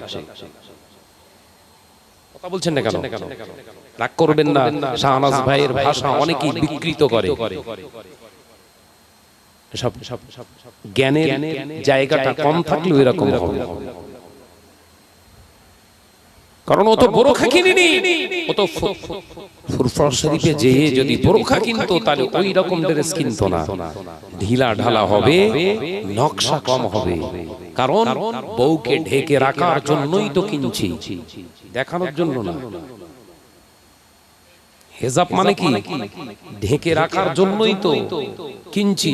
কথা বলছেন না কেন? রাগ করবেন না, শাহনাজ ভাইয়ের ভাষা অনেকেই বিকৃত করে। সব জ্ঞানের জায়গাটা কম থাকলেও এরকম হবে, কারণ ও তো বোরখা কিনেনি। ও তো ফুরফুরা শরীফে যেয়ে যদি বোরখা কিনতো, তাহলে ওই রকম ড্রেস কিনতো না, ঢিলা ঢালা হবে, নকশা কম হবে। কারণ বউকে ঢেকে রাখার জন্যই তো কিনছি, দেখানোর জন্য না। হেজাব মানে কি? ঢেকে রাখার জন্যই তো কিনছি।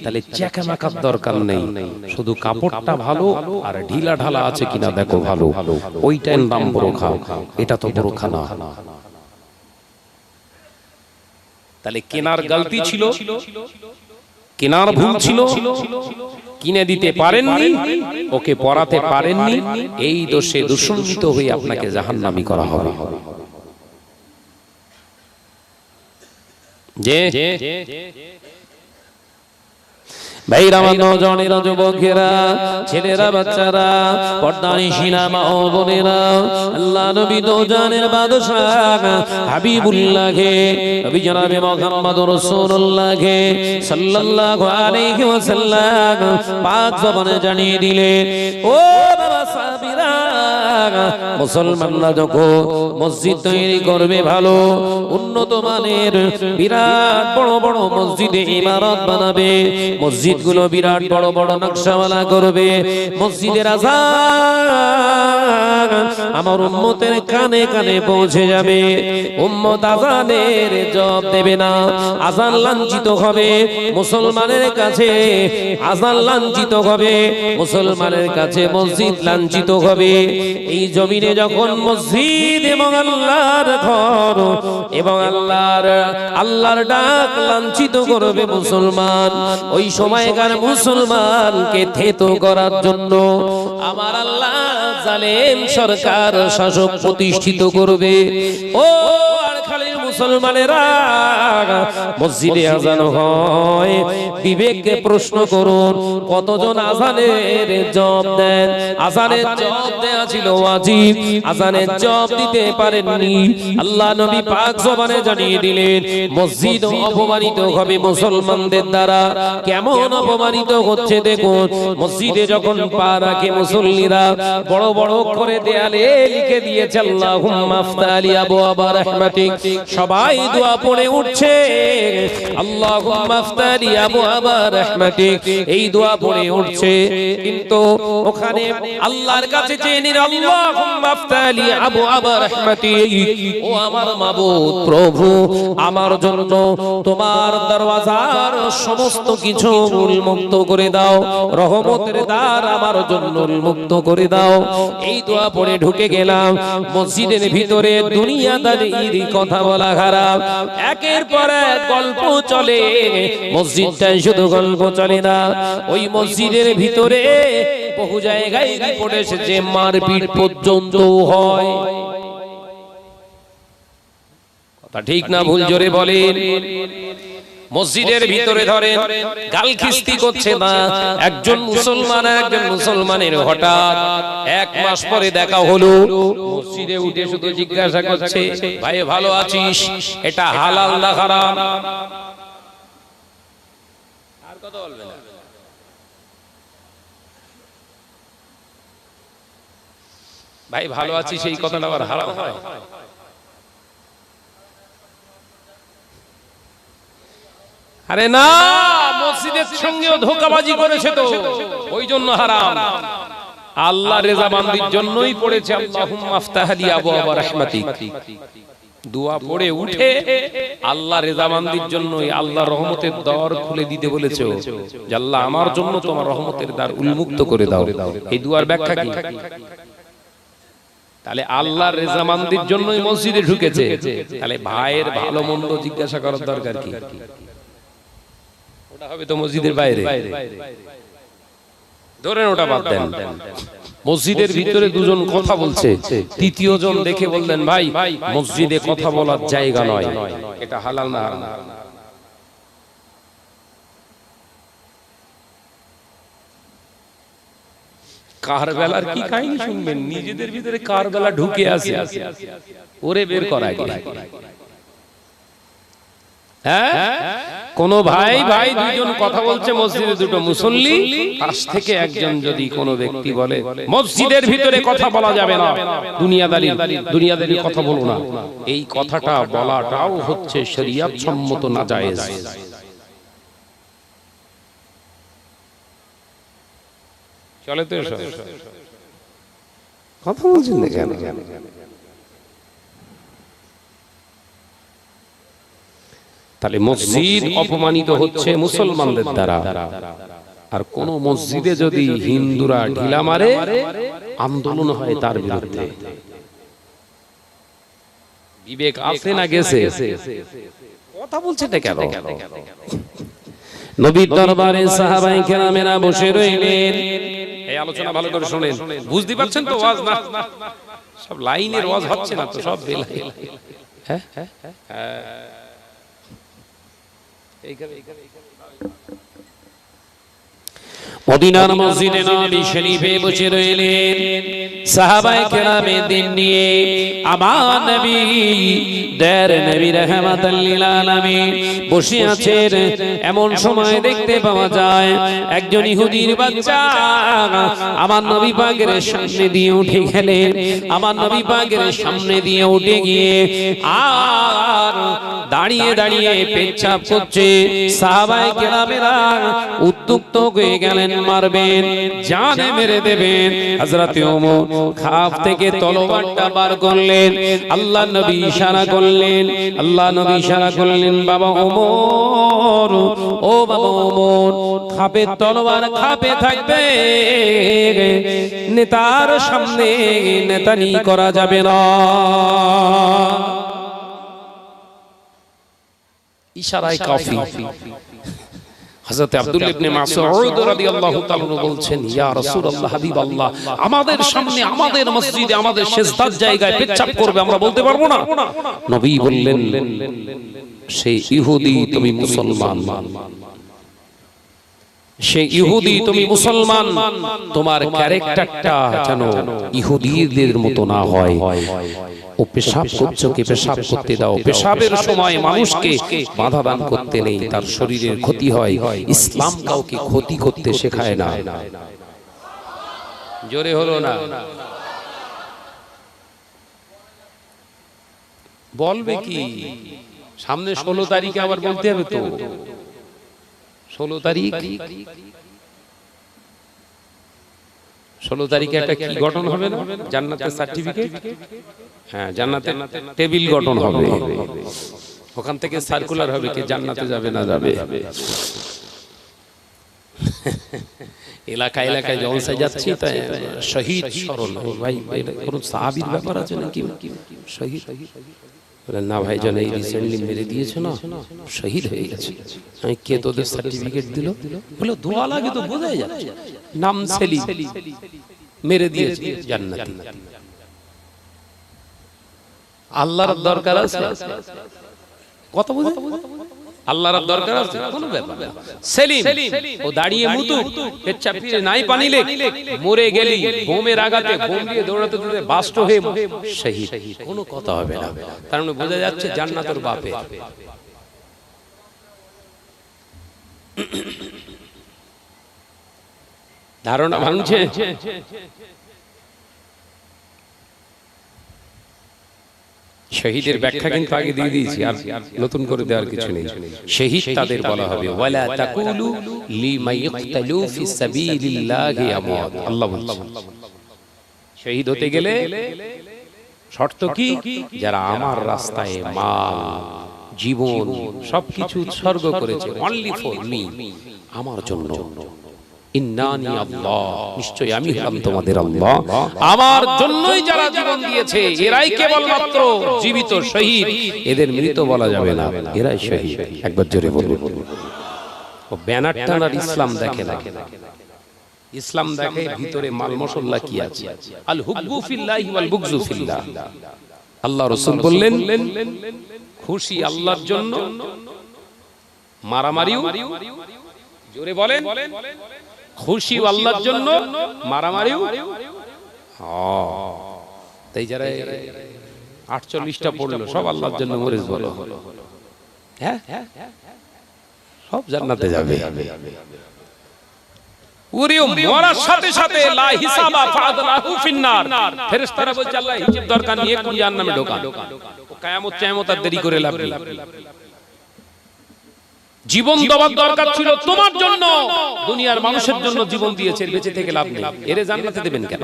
তাহলে চেকামাকার দরকার নেই, শুধু কাপড়টা ভালো আর ঢিলা ঢালা আছে কিনা দেখো ভালো, ওইটাই নাম বোরখা, এটা তো বোরখা না। তাহলে কেনার গলতি ছিল, কেনার ভুল ছিল, কিনে দিতে পারেননি, ওকে পরাতে পারেননি, এই দোষে দূষণিত হয়ে আপনাকে জাহান্নামী করা হবে। ভাইরা, আমার নওজওয়ানেরা, যুবকেরা, ছেলেরা, বাচ্চারা, পর্দানিশিনা মা ও বোনেরা, আল্লাহ নবী দো জানের বাদশাহ হাবিবুল্লাহকে, নবী জনাবে মুহাম্মদুর রাসূলুল্লাহকে সাল্লাল্লাহু আলাইহি ওয়াসাল্লাম পাক জবানে জানিয়ে দিলেন, ও বাবা সাহাবীরা, মুসলমানরা যখন মসজিদ তৈরি করবে, ভালো উন্নত মানের বিরাট বড় বড় মসজিদে ইমারত বানাবে, মসজিদগুলো বিরাট বড় বড় নকশাওয়ালা করবে, মসজিদের আযান আমার উম্মতের কানে কানে পৌঁছে যাবে, উম্মত আযানের জবাব দেবে না, আযান লাঞ্ছিত হবে, মুসলমানের কাছে আযান লাঞ্ছিত হবে, মুসলমানের কাছে মসজিদ লাঞ্ছিত হবে। এই জমিনে জমিতে যখন মসজিদ এবং আল্লাহর ঘর এবং আল্লাহর ডাক লাঞ্ছিত করবে মুসলমান, ওই সময়কার মুসলমানকে থেতো করার জন্য আমার আল্লাহ জালেম সরকার শাসক প্রতিষ্ঠিত করবে। ও আড়খালির মুসলমানেরা, মসজিদে আজান হয়, বিবেককে প্রশ্ন করুন কতজন আজানের জবাব দেন? আজানের জবাব দেয়া ছিল ওয়াজিব, আজানের জবাব দিতে পারেননি। আল্লাহ নবী পাক জবানে জানিয়ে দিলেন মসজিদ অপমানিত হবে মুসলমানদের দ্বারা। কেমন অপমানিত হচ্ছে দেখুন, মসজিদে যখন পা রাখে মুসল্লিরা বড় বড় অক্ষরে দেয়ালে লিখে দিয়েছে আল্লাহুম্মা আফতালি আবওয়াবা রাহমাতিক, সবাই দোয়া পড়ে উঠছে আল্লাহুম্মা আফতালি আবওয়াবা রাহমাতিক, এই দোয়া পড়ে উঠছে, কিন্তু ওখানে আল্লাহর কাছে চেয়ে নিন আল্লাহুম্মা আফতালি আবওয়াবা রাহমাতিক, ও আমার মাবুদ প্রভু আমার জন্য তোমার দরওয়াজার সমস্ত কিছু উন্মুক্ত করে দাও, রহমতের দ্বার আমার জন্য উন্মুক্ত করে দাও। এই দোয়া পড়ে ঢুকে গেলাম মসজিদের ভিতরে। দুনিয়াদারির কথা বলা খারাপ, একের পর এক গল্প চলে, মসজিদটাই শুধু গল্প চলে না, ওই মসজিদের ভিতরে বহু জায়গায় রিপোর্ট এসেছে মারপিট পর্যন্ত হয়। কথা ঠিক না ভুল জোরে বলেন? মসজিদের ভিতরে ধরে গালখিস্তি করছে না একজন মুসলমানের হঠাৎ 1 মাস পরে দেখা হলো, মসজিদে উঠে শুধু জিজ্ঞাসা করছে ভাই ভালো আছিস, এটা হালাল না হারাম? আর কথা বলবে না। ভাই ভালো আছিস এই কথাটা আবার হারাম হয়? আরে না, মসজিদের সঙ্গেও ধোঁকাবাজি করেছে তো, ওই জন্য হারাম। আল্লাহ রেজাবান্দির জন্যই পড়েছে আল্লাহুম্মা আফতাহলি আবওয়াবা রাহমাতিক, দোয়া পড়ে উঠে আল্লাহ রেজাবান্দির জন্যই আল্লাহর রহমতের দ্বার খুলে দিতে বলেছে যে আল্লাহ আমার জন্য তোমার রহমতের দ্বার উন্মুক্ত করে দাও। এই দুয়ার ব্যাখ্যা কি? তাহলে আল্লাহর রেজাবান্দির জন্যই মসজিদে ঢুকেছে, তাহলে ভাইয়ের ভালো মন্দ জিজ্ঞাসা করার দরকার কি? ওটা হবে তো মসজিদের বাইরে, ধরেন ওটা বাদ দেন। মসজিদের ভিতরে দুজন কথা বলছে, তৃতীয় জন দেখে বললেন ভাই মসজিদে কথা বলার জায়গা নয়, এটা হালাল না হারাম? কারবালার কি কাহিনী শুনবেন? নিজেদের ভিতরে কারবালা ঢুকে আছে, ওরে বের করা গেল। কোন ভাই দুইজন কথা বলছে মসজিদে, দুটো মুসল্লি, পাশ থেকে একজন যদি কোনো ব্যক্তি বলে মসজিদের ভিতরে কথা বলা যাবে না, দুনিয়াদারি কথা বলো না, এই কথাটা বলাটাও হচ্ছে শরীয়ত সম্মত নাজায়েজ। চলে তো কথা বলছেন না কেন? তাহলে মসজিদ অপমানিত হচ্ছে মুসলমানদের দ্বারা, আর কোন মসজিদে যদি হিন্দুরা ঢিলা মারে আন্দোলন হয় তার বিরুদ্ধে, বিবেক আছে না গেছে? কথা বলছে না কেন? নবীর দরবারে সাহাবায়ে কেরামেরা বসে রইলেন। এই আলোচনা ভালো করে শুনেন, বুঝতে পারছেন তো? ওয়াজ না, সব লাইনের ওয়াজ হচ্ছে না তো, সব বেলাই। হ্যাঁ হ্যাঁ হ্যাঁ, মদিনার মসজিদে নবী শরীফে বসে রইলেন সাহাবায়ে কেরামের নিয়ে। আমার নবী দয়ার নবী রাহমাতাল লিল আলামিন বসে আছেন। এমন সময় দেখতে পাওয়া যায় একজন ইহুদির বাচ্চা আমার নবী পাকের সামনে দিয়ে উঠে গেলেন। আমার নবী পাকের সামনে দিয়ে উঠে গিয়ে আর দাঁড়িয়ে দাঁড়িয়ে পেচ্ছাপ করছে। সাহাবায়ে কেরামেরা উত্তপ্ত হয়ে গেলেন। গেলেন মারবেন, জানে মেরে দেবেন। হযরতে ওমর খাপ থেকে তলোয়ারটা বার করলেন, আল্লাহ নবী ইশারা করলেন, আল্লাহ নবী ইশারা করলেন, বাবা ওমর, ও বাবা ওমর, খাপের তলোয়ার খাপে থাকবে, নেতার সামনে নেতানি করা যাবে না। ইশারায় কাফি। হযরত আব্দুল্লাহ ইবনে মাসউদ রাদিয়াল্লাহু তাআলা বলছেন, ইয়া রাসূলুল্লাহ, হাবিবাল্লাহ, আমাদের সামনে আমাদের মসজিদে আমাদের সেজদার জায়গায় পেচ্ছাপ করবে, আমরা বলতে পারবো না? নবী বললেন, সেই ইহুদি তুমি মুসলমান, সেই ইহুদি তুমি মুসলমান, তোমার ক্যারেক্টারটা যেন ইহুদিদের মতো না হয়। ও পেশাব করছো, কে পেশাব করতে দাও, পেশাবের সময় মানুষকে বাধা দান করতে নেই, তার শরীরের ক্ষতি হয়। ইসলাম কাউকে ক্ষতি করতে শেখায় না। জোরে হলো না? বলবে কি সামনে 16 তারিখে আবার বলতে হবে তো, 16 তারিখ, 16 তারিখে একটা কি গঠন হবে না, জান্নাতের সার্টিফিকেট, হ্যাঁ জান্নাতের টেবিল গঠন হবে, ওখান থেকে সার্কুলার হবে কে জান্নাতে যাবে না যাবে। এলাকা এলাকায় জলসা যাচ্ছি, তাই শহীদ স্মরণ, ভাই কোন সাহাবীর ব্যাপার আছে নাকি? শহীদ না ভাই, জন এই রিসেন্টলি মেরে দিয়েছে না, শহীদ হয়ে গেছে। আমি কে তোদের সার্টিফিকেট দিল? বলে দোয়া লাগে তো বোঝাই যাচ্ছে, নাম সেলিম, মেরে দিয়েছে, জান্নাতি। আল্লাহর দরকার আছে? কত বুঝে আল্লাহর দরকার আছে? কোনো ব্যাপার না। সেলিম ও দাঁড়িয়ে মুতু, পেচ্ছাপ ফিরে নাই পানিলে, মরে গেলি বোমের আঘাতে, বোম দিয়ে দৌড়াতে দৌড়াতে বাস্ট হয়ে শহীদ, কোনো কথা হবে না। তার মানে বোঝা যাচ্ছে জান্নাতের বাপে। ধারণা ভাঙছে? শহীদের ব্যাখ্যা কিন্তু আগে দিয়ে দিয়েছি, আর নতুন করে দেওয়ার কিছু নেই। শহীদ তাদের বলা হবে, ওয়ালা তাকুলু লিমান ইয়াকতালু ফি সাবিলিল্লাহি আমওয়াত। আল্লাহ বলছেন শহীদ হতে গেলে শর্ত কি? যারা আমার রাস্তায় মাল, জীবন, সবকিছু উৎসর্গ করেছে, অনলি ফর মি, আমার জন্য। ইন্নানি আল্লাহ, নিশ্চয়ই আমি হলাম তোমাদের আল্লাহ। আমার জন্যই যারা জীবন দিয়েছে, এরাই কেবলমাত্র জীবিত শহীদ, এদের মৃত বলা যাবে না, এরাই শহীদ। একবার জোরে বলুন। ও ব্যানার টানার ইসলাম দেখে না, ইসলাম দেখে ভিতরে মাল মশলা কি আছে। আল হুব্বু ফিল্লাহি ওয়াল বুগযু ফিল্লাহ। আল্লাহ রাসূল বললেন, খুশি আল্লাহর জন্য, মারামারিও, জোরে বলেন, খুশি আল্লাহর জন্য, মারামারিও। তাই যারা 48টা পড়লো সব আল্লাহর জন্য মরিস বলো, হ্যাঁ সব জান্নাতে যাবে। ওরেও মরার সাথে সাথে লা হিসাবা ফাদলাহু ফিন্নার, ফেরেশতারা বলছে আল্লাহ হিসাব দরকার নিয়ে কোন জাহান্নামে ঢোকান। কিয়ামত কিয়ামত আর দেরি করে লাভ নেই। জীবন দেওয়ার দরকার ছিল তোমার জন্য, দুনিয়ার মানুষের জন্য জীবন দিয়েছে, বেঁচে থেকে লাভ নেই। এরে জান্নাতে দেবেন কেন?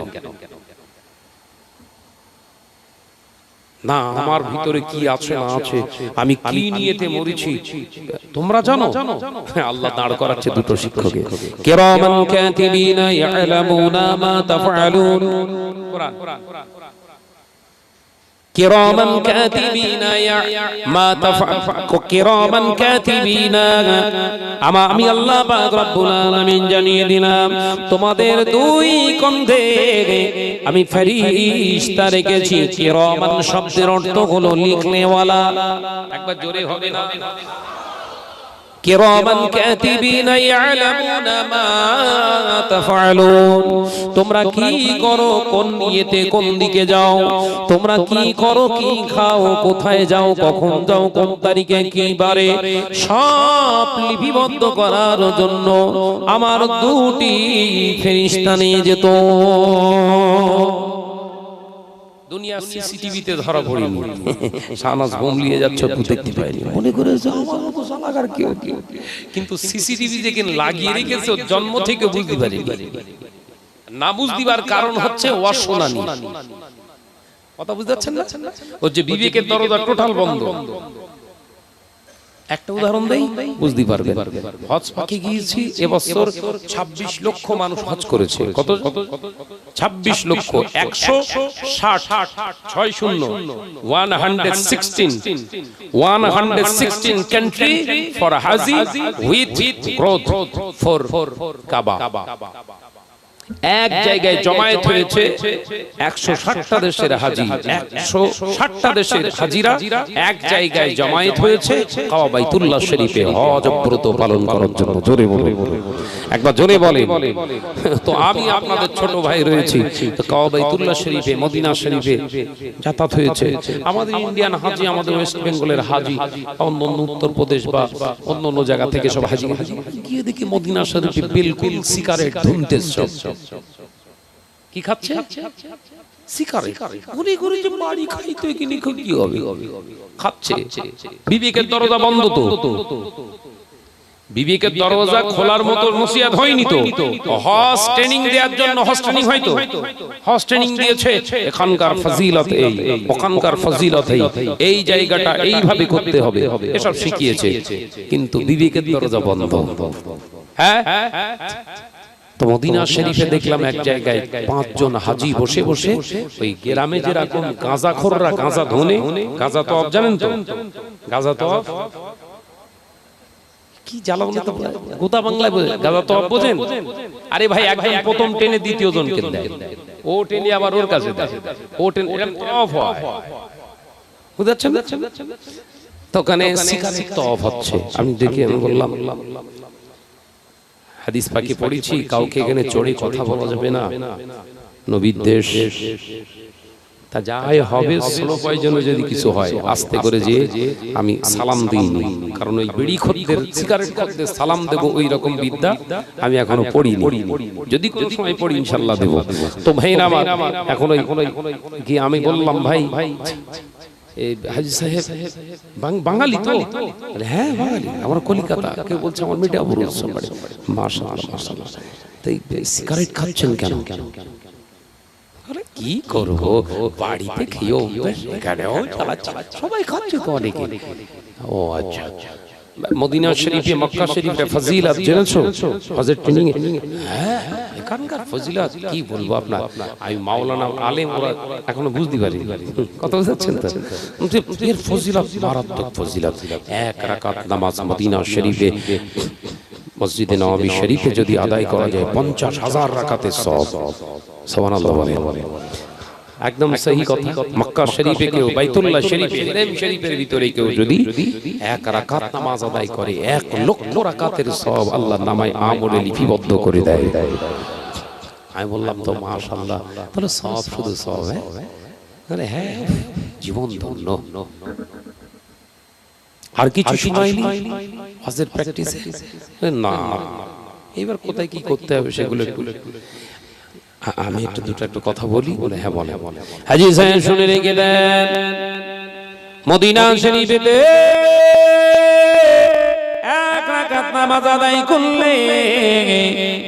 না, আমার ভিতরে কি আছে না আছে, আমি কি নিয়েতে মরেছি তোমরা জানো। আল্লাহ দাঁড় করাচ্ছে দুটো শিক্ষককে, কিরামান কাতিবিনা ইয়ালামুনা মা তাফআলুন। কোরআন, কিরামান কাতিবিনা মা তাফআলুন, কিরামান কাতিবিনা, আমি আল্লাহ পাক রব্বুল আলামিন জানিয়ে দিলাম তোমাদের দুই কন্ধে আমি ফেরেশতা রেখেছি। কিরামান শব্দের অর্থ হলো লিখনেওয়ালা। একবার জোরে হবে না? কিরামান কাতিবিনা ইয়ালামুনা মা তাফআলুন, তোমরা কি করো, কোন নিয়তে কোন দিকে যাও, তোমরা কি করো, কি খাও, কোথায় যাও, কখন যাও, কোন তারিখে কি বারে, সব লিপিবদ্ধ করার জন্য আমার দুটি ফেরেশতা নিয়ে যেত। দুনিয়া সিসিটিভিতে ধরা পড়েনি, শাহনাজ বোম নিয়ে যাচ্ছে কেউ দেখতে পায়নি, মনে করেছে আমার মতো চালাকার কেউ, কিন্তু সিসিটিভি যেখানে লাগিয়ে রেখেছে ওর জন্ম থেকে বুঝতে পারেনি। না বুঝদিবার কারণ হচ্ছে অশোনানি। কথা বুঝতে পারছেন না? ওর যে বিবেকের দরজা টোটাল বন্ধ। একটা উদাহরণ দেই, বুঝতে পারবেন। হজ পাকে গিয়েছি, এবছর 26 লক্ষ মানুষ হজ করেছে। কত? 26 লক্ষ 116 country for Haji with growth for Kaaba। এক জায়গায় জমায়েত হয়েছে 160টা দেশের হাজি, 160টা দেশের হাজিরা এক জায়গায় জমায়েত হয়েছে কাবা বাইতুল্লাহ শরীফে হজ ব্রত পালন করার জন্য। জোরে বলে, একবার জোরে বলে। তো আমি আপনাদের ছোট ভাই রয়েছি, তো কাবা বাইতুল্লাহ শরীফে মদিনা শরীফে যাতায়াত হয়েছে। আমাদের ইন্ডিয়ান হাজি, আমাদের ওয়েস্ট বেঙ্গলের হাজি, অন্য উত্তরপ্রদেশ বা অন্য জায়গা থেকে সব হাজি গিয়ে দেখি মদিনা শরীফে বিলকুল সিগারেট ধুমতেছে। কি খাচ্ছে? সিগারেট। মনে করে যে বাড়ি খাইতে কিনে কি হবে, খাচ্ছে। বিবেকের দরজা বন্ধ তো, বিবেকের দরজা খোলার মতো নসিহত হয়নি তো। হজ ট্রেনিং দেওয়ার জন্য হজ ট্রেনিং হয়তো, হজ ট্রেনিং দিয়েছে এখানকার ফজিলত এই, ওখানকার ফজিলত এই জায়গাটা এইভাবে করতে হবে, এসব শিখিয়েছে, কিন্তু বিবেকের দরজা বন্ধ। হ্যাঁ, তো মদিনা শরীফে দেখলাম এক জায়গায় 5 জন হাজি বসে বসে, ওই গ্রামে যেরকম গাঁজাখোররা গাঁজা ধোনে, গাঁজা তো জানেন তো, গাঁজা তো কি জ্বালা বলে তো গোটা বাংলায় গাঁজা তো বোঝেন? আরে ভাই, একদম প্রথম টেনে দ্বিতীয় জনকে দেয়, ও টেনে আবার ওর কাছে দেয়, ও টেনে অফ হয়, বুঝাচ্ছেন? তো ওখানে সিগারেট তো অফ হচ্ছে, আমি দেখি, আমি বললাম হাদিস পাকে পড়েছি কাউকে এখানে চড়ে কথা বলা যাবে না, নবীর দেশ। তা যাই হবে স্লো পয়জনে যদি কিছু হয় আস্তে করে যে আমি সালাম দিইনি, কারণ ওই বিড়ি খদ্দের সিগারেট খদ্দের সালাম দেব ওই রকম বিদ্যা আমি এখনো পড়িনি, যদি কোনো সময় পড়ি ইনশাআল্লাহ দেব। তো ভাইরা আমার, এখন ওই কি আমি বললাম ভাই হাজি সাহেব বাঙালি তো? হ্যাঁ বাঙালি, আমার কলিকাতা। কেউ বলছে আমার মিঠাপুর। মাশাআল্লাহ মাশাআল্লাহ। তাই সিগারেট খাচ্ছেন কেন? কি করব, বাড়িতে খেয়েও এখানেও চালাচ্ছি, সবাই খাচ্ছে তো অনেকে। ও আচ্ছা, মদিনা শরীফে মক্কা শরীফে ফজিলত জেনেছো? হজের ট্রেনিং, হ্যাঁ এখানকার ফজিলত কি বলবো আপনার, আমি মাওলানা আলেম ওরা এখনো বুঝতে পারি। কত বুঝাচ্ছেন তো এর ফজিলত, মারাত্মক ফজিলত। 1 রাকাত নামাজ মদিনা শরীফে মসজিদে নববী শরীফে যদি আদায় করা যায় 50,000 রাকাতের সওয়াব। সুবহানাল্লাহ বলেন, একদম সহি কথা। মক্কা শরীফে কেউ, বাইতুল্লাহ শরীফে, হারাম শরীফের ভিতরে কেউ যদি 1 রাকাত নামাজ আদায় করে 1 লক্ষ রাকাতের সওয়াব আল্লাহর নামায় আমলে লিপিবদ্ধ করে দেয়। আমি বললাম তো মাশাআল্লাহ, তাহলে সওয়াব শুধু সওয়াব? আরে হ্যাঁ, জীবন ধন্য। আর কিছু শোনাইনি হজের প্র্যাকটিসে? না, এবার কোথায় কি করতে হবে সেগুলো আমি একটু দুটো একটু কথা বলি। বলে হ্যাঁ বলে। হাজী সাহেব শুনে রেখে দেন, মদিনা শরীফেতে 1 রাকাত নামাজ আদায় করলে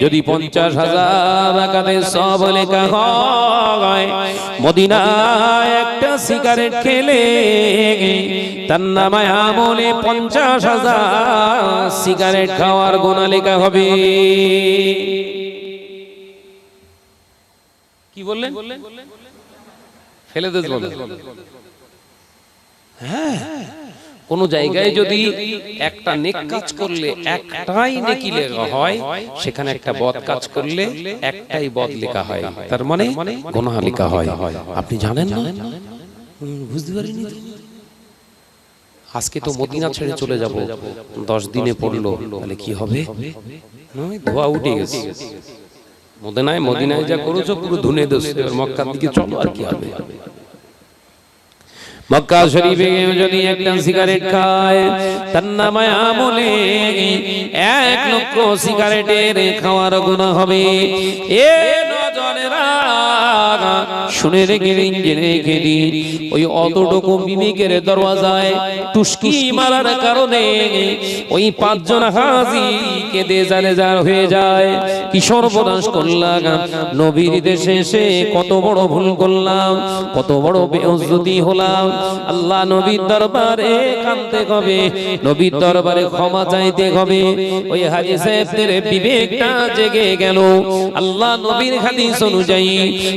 যদি 50,000 রাকাতের সওয়াব লেখা হয়, মদিনায় একটা সিগারেট খেলে তার নামায় আমলে 50,000 সিগারেট খাওয়ার গুনাহ লেখা হবে। কি বললেন? ফেলে দেব বলেন? হ্যাঁ, কোন জায়গায় যদি একটা নেক কাজ করলে একটাই নেকি লেখা হয়, সেখানে একটা বদ কাজ করলে একটাই বদ লেখা হয়, তার মানে গুনাহ লেখা হয়। আপনি জানেন না? বুঝতে পারিনি। আজকে তো মদিনা ছেড়ে চলে যাব, 10 দিনে পড়লো, তাহলে কি হবে? ধোয়া উঠে গেছে। মদিনায় যা করেছো পুরো ধুনে দেশ, মক্কার দিকে চলো, আর কি হবে? মক্কা শরীফে যদি একটা সিগারেট খায় তার নামায় আমলে 1 লক্ষ সিগারেটের খাওয়ার গুনাহ হবে। এ নজরেরা শুনে রেখে দিন, জেনে রেখে দিন, ওই অতটুকু বিবেকের দরওয়াজায় টুস্কি মারার কারণে ওই 5 জন হাজী কেঁদে জারেজার হয়ে যায়। কি সর্বনাশ করলাম, নবীর দেশে এসে কত বড় ভুল করলাম, কত বড় বেইজ্জতি হলাম। আল্লাহ নবীর দরবারে কাঁদতে হবে, নবীর দরবারে ক্ষমা চাইতে হবে। ওই হাজী সাহেবদের বিবেকটা জেগে গেল। আল্লাহ নবীর হাদিস অনুযায়ী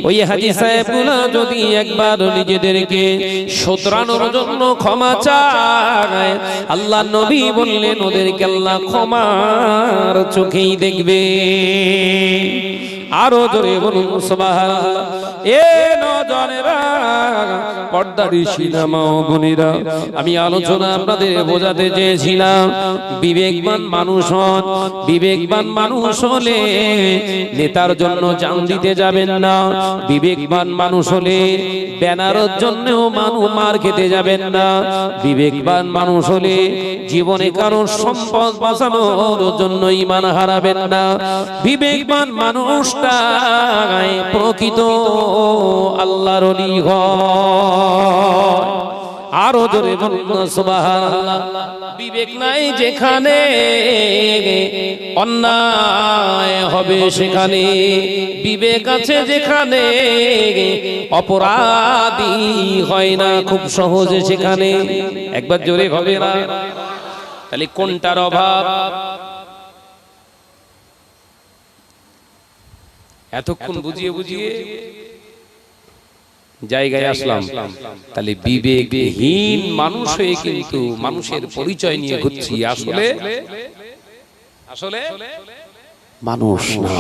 ওই হাজী সাহেবগুলো যদি একবার নিজেদেরকে শোধরানোর জন্য ক্ষমা চায়, আল্লাহ নবী বললেন ওদেরকে আল্লাহ ক্ষমার চোখেই দেখবে। আরো জোরে বলুন সুবহানাল্লাহ। এ নজনেরা, পর্দারি সিনেমা ও বোনেরা, আমি আলোচনা আপনাদের বোঝাতে চেয়েছিলাম বিবেকবান মানুষ হন। বিবেকবান মানুষ হলে নেতার জন্য জান দিতে যাবেন না। বিবেকবান মানুষ হলে ব্যানারের জন্যও মার খেতে যাবেন না। বিবেকবান মানুষ হলে জীবনে কারো সম্পদ বাঁচানোর জন্য ঈমান হারাবেন না। বিবেকবান মানুষটাই প্রকৃত আল্লাহর ওলি হয়। আরো জোরে বলুন সুবহানাল্লাহ। বিবেক নাই যেখানে অন্যায় হবে সেখানে, বিবেক আছে যেখানে অপরাধী হয় না খুব সহজে সেখানে। একবার জোরে হবে না? তাহলে কোনটার অভাব? এতক্ষণ বুঝিয়ে বুঝিয়ে জায়গায় আসলাম। তাহলে বিবেকহীন মানুষ হয়ে কিন্তু মানুষের পরিচয় নিয়ে ঘুরছি, আসলে আসলে মানুষ না।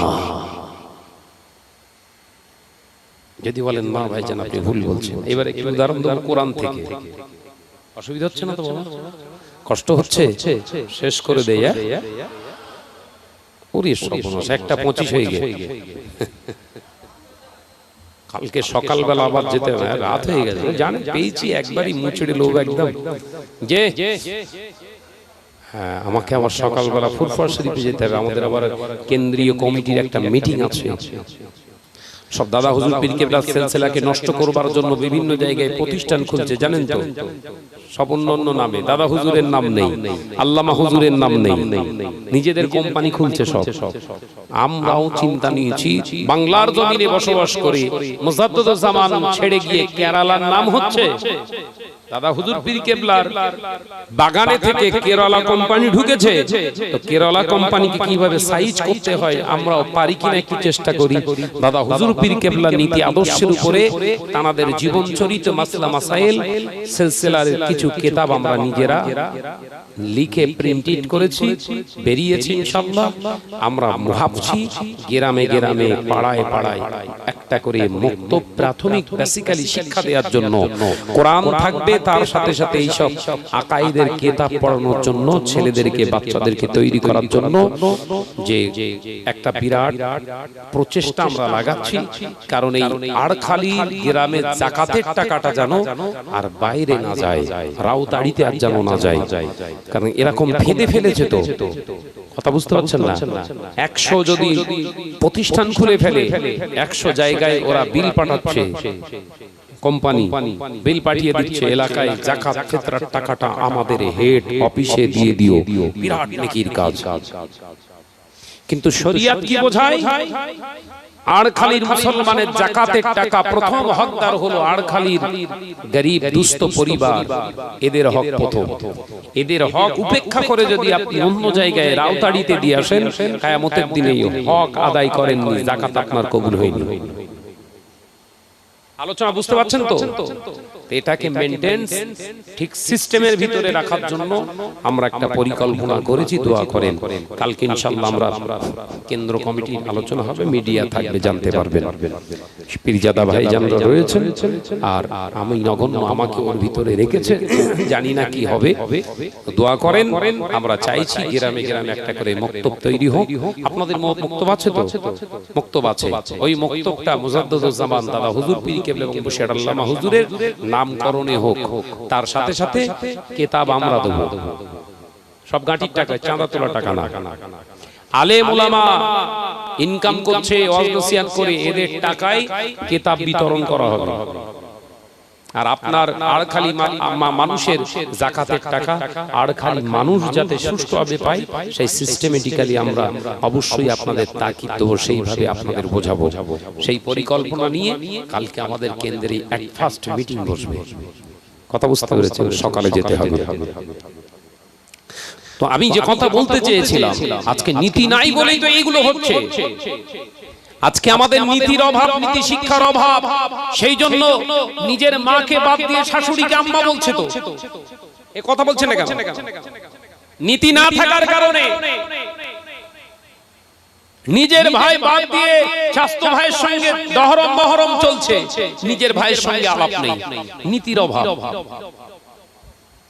যদি বলেন না ভাইজান আপনি ভুল বলছেন, এবার একটু উদাহরণ দেবো কোরআন থেকে। অসুবিধা হচ্ছে না তো বাবা? কষ্ট হচ্ছে? শেষ করে দেয়। ওরে সর্বনাশ, 1:25 হয়ে গেছে। কালকে সকালবেলা আবার যেতে হবে, রাত হয়ে গেছে। জানেন পেয়েছি একবারই মুচড়ে লোক একদম যে হ্যাঁ, আমাকে আবার সকালবেলা ফুরফুরা শরীফে যেতে হবে। আমাদের আবার কেন্দ্রীয় কমিটির একটা মিটিং আছে। সব দাদা হুজুর পীর কেবলার সিলসিলাকে নষ্ট করবার জন্য বিভিন্ন জায়গায় প্রতিষ্ঠান খুলছে, জানেন তো? সব অন্য নামে, দাদা হুজুরের নাম নেই, আল্লামা হুজুরের নাম নেই, নিজেদের কোম্পানি খুলছে সব। আমরাও চিন্তা নিয়েছি বাংলার জমিনে বসবাস করে মুজাদ্দিদুজ জামান ছেড়ে গিয়ে কেরালার নাম হচ্ছে দাদা হুজুর পীর কেবলার বাগানে থেকে কেরালা কোম্পানি ঢুকেছে। তো কেরালা কোম্পানিকে কিভাবে সাইজ করতে হয় আমরাও পারি কিনা একটু চেষ্টা করি। দাদা হুজুর পীর কেবলার নীতি আদর্শের উপরে তাদের জীবন চরিত মাসলা মাসাইল সিলসিলার কিছু কিতাব আমরা নিজেরা লিখে প্রিন্টেড করেছি, বেরিয়েছি ইনশাআল্লাহ। আমরা ভাবছি গ্রামে গ্রামে পাড়ায় পাড়ায় একটা করে মুক্ত প্রাথমিক বেসিক্যালি শিক্ষা দেওয়ার জন্য কোরআন থাকবে, তার সাথে সাথে এইসব আকাইদের কিতাব পড়ানোর জন্য ছেলেদেরকে বাচ্চাদেরকে তৈরি করার জন্য যে একটা বিরাট প্রচেষ্টা আমরা লাগাচ্ছি। কারণ এই আড়খালি গ্রামে যাকাতের টাকাটা যেন আর বাইরে না যায়, রাউতাড়িতে আর যেন না যায়। কারণ এরকম ফেঁদে ফেলেছে তো, কথা বুঝতে পারছেন না? 100 যদি প্রতিষ্ঠান খুলে ফেলে, 100 জায়গায় ওরা বিল পাঠাচ্ছে, কোম্পানি বিল পাঠিয়ে দিচ্ছে এলাকায় যাকাত ফিতরার টাকাটা আমাদের হেড অফিসে দিয়ে দিও। বিরাট নেকির কাজ। কিন্তু শরীয়ত কি বোঝায়? আড়খালির মুসলমানের যাকাতের টাকা প্রথম হকদার হলো আড়খালির গরিব দুস্থ পরিবার, এদের হক প্রথম। এদের হক উপেক্ষা করে যদি আপনি অন্য জায়গায় রাউতাড়িতে দিয়ে আসেন, কিয়ামতের দিনে হক আদায় করেননি, যাকাত আপনার কবুল হয়নি। আলোচনা বুঝতে পারছেন তো? এটাকে মেইনটেন্স ঠিক সিস্টেমের ভিতরে রাখার জন্য আমরা একটা পরিকল্পনা করেছি। দোয়া করেন, কালকে ইনশাআল্লাহ আমরা কেন্দ্র কমিটির আলোচনা হবে, মিডিয়া থাকবে, জানতে পারবেন। পীরজাদা ভাই জানরা রয়েছেন, আর আমি নগণ্য আমাকে ওর ভিতরে রেখেছে, জানি না কি হবে। দোয়া করেন। আমরা চাইছি গ্রামে গ্রামে একটা করে মক্তব তৈরি হোক। আপনাদের মক্তব আছে তো? মক্তব আছে। ওই মক্তবটা মুজাদ্দিদুজ জামান দাদা হুজুর পীর কেবলা এবং মুর্শিদ আল্লামা হুজুরের নামকরণে হোক, তার সাথে সাথে কিতাব আমরা দেব। সব গাঁটির টাকা, চাঁদা তোলা টাকা না। আলেম উলামা ইনকাম করছে ওয়াজ নসিহত করে, এদের টাকায় কিতাব বিতরণ করা হবে। আর আপনার আর খালি মানুষের যাকাতের টাকা আর খালি মানুষ যাতে সুষ্ঠুভাবে পায়, সেই সিস্টেমেটিক্যালি আমরা অবশ্যই আপনাদের তাকিদ দেবো, সেইভাবে আপনাদের বোঝাবো। সেই পরিকল্পনা নিয়ে কালকে আমাদের কেন্দ্রে এক ফার্স্ট মিটিং বসবে। কথা বুঝতে পেরেছেন? সকালে যেতে হবে। তো আমি যে কথা বলতে চেয়েছিলাম, আজকে নীতি নাই বলেই তো এইগুলো হচ্ছে। আজকে আমাদের নীতির অভাব, নীতি শিক্ষার অভাব। সেই জন্য নিজের মাকে বাদ দিয়ে শাশুড়িকে আম্মা বলছে। তো এ কথা বলছে না কেন? নীতি না থাকার কারণে নিজের ভাই বাদ দিয়ে স্বাস্থ্য ভাইয়ের সঙ্গে দহরম মহরম চলছে, নিজের ভাইয়ের সঙ্গে আলাপ নেই। নীতির অভাব।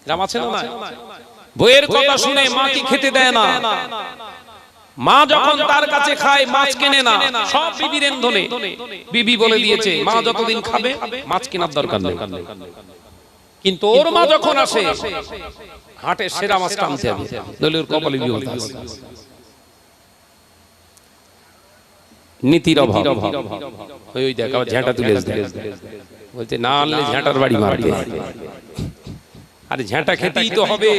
রাম আছে না? বইয়ের কথা শুনে মাকে খেতে দেয় না। মা যখন তার কাছে খায় মাছ কেনে না, সব বিবির এন্ধনে। বিবি বলে দিয়েছে মা যতদিন খাবে মাছ কেনার দরকার নেই। কিন্তু ওর মা যখন আসে হাটে সেরা মাছ টানতে হবে, দলের কপালে বিপদ আছে। নীতির অভাব। ওই দেখ আবার ঝাঁটা তুলে বলছে না আনলে ঝাঁটার বাড়ি মারবে। আরে ঝাঁটা খেতেই তো হবে,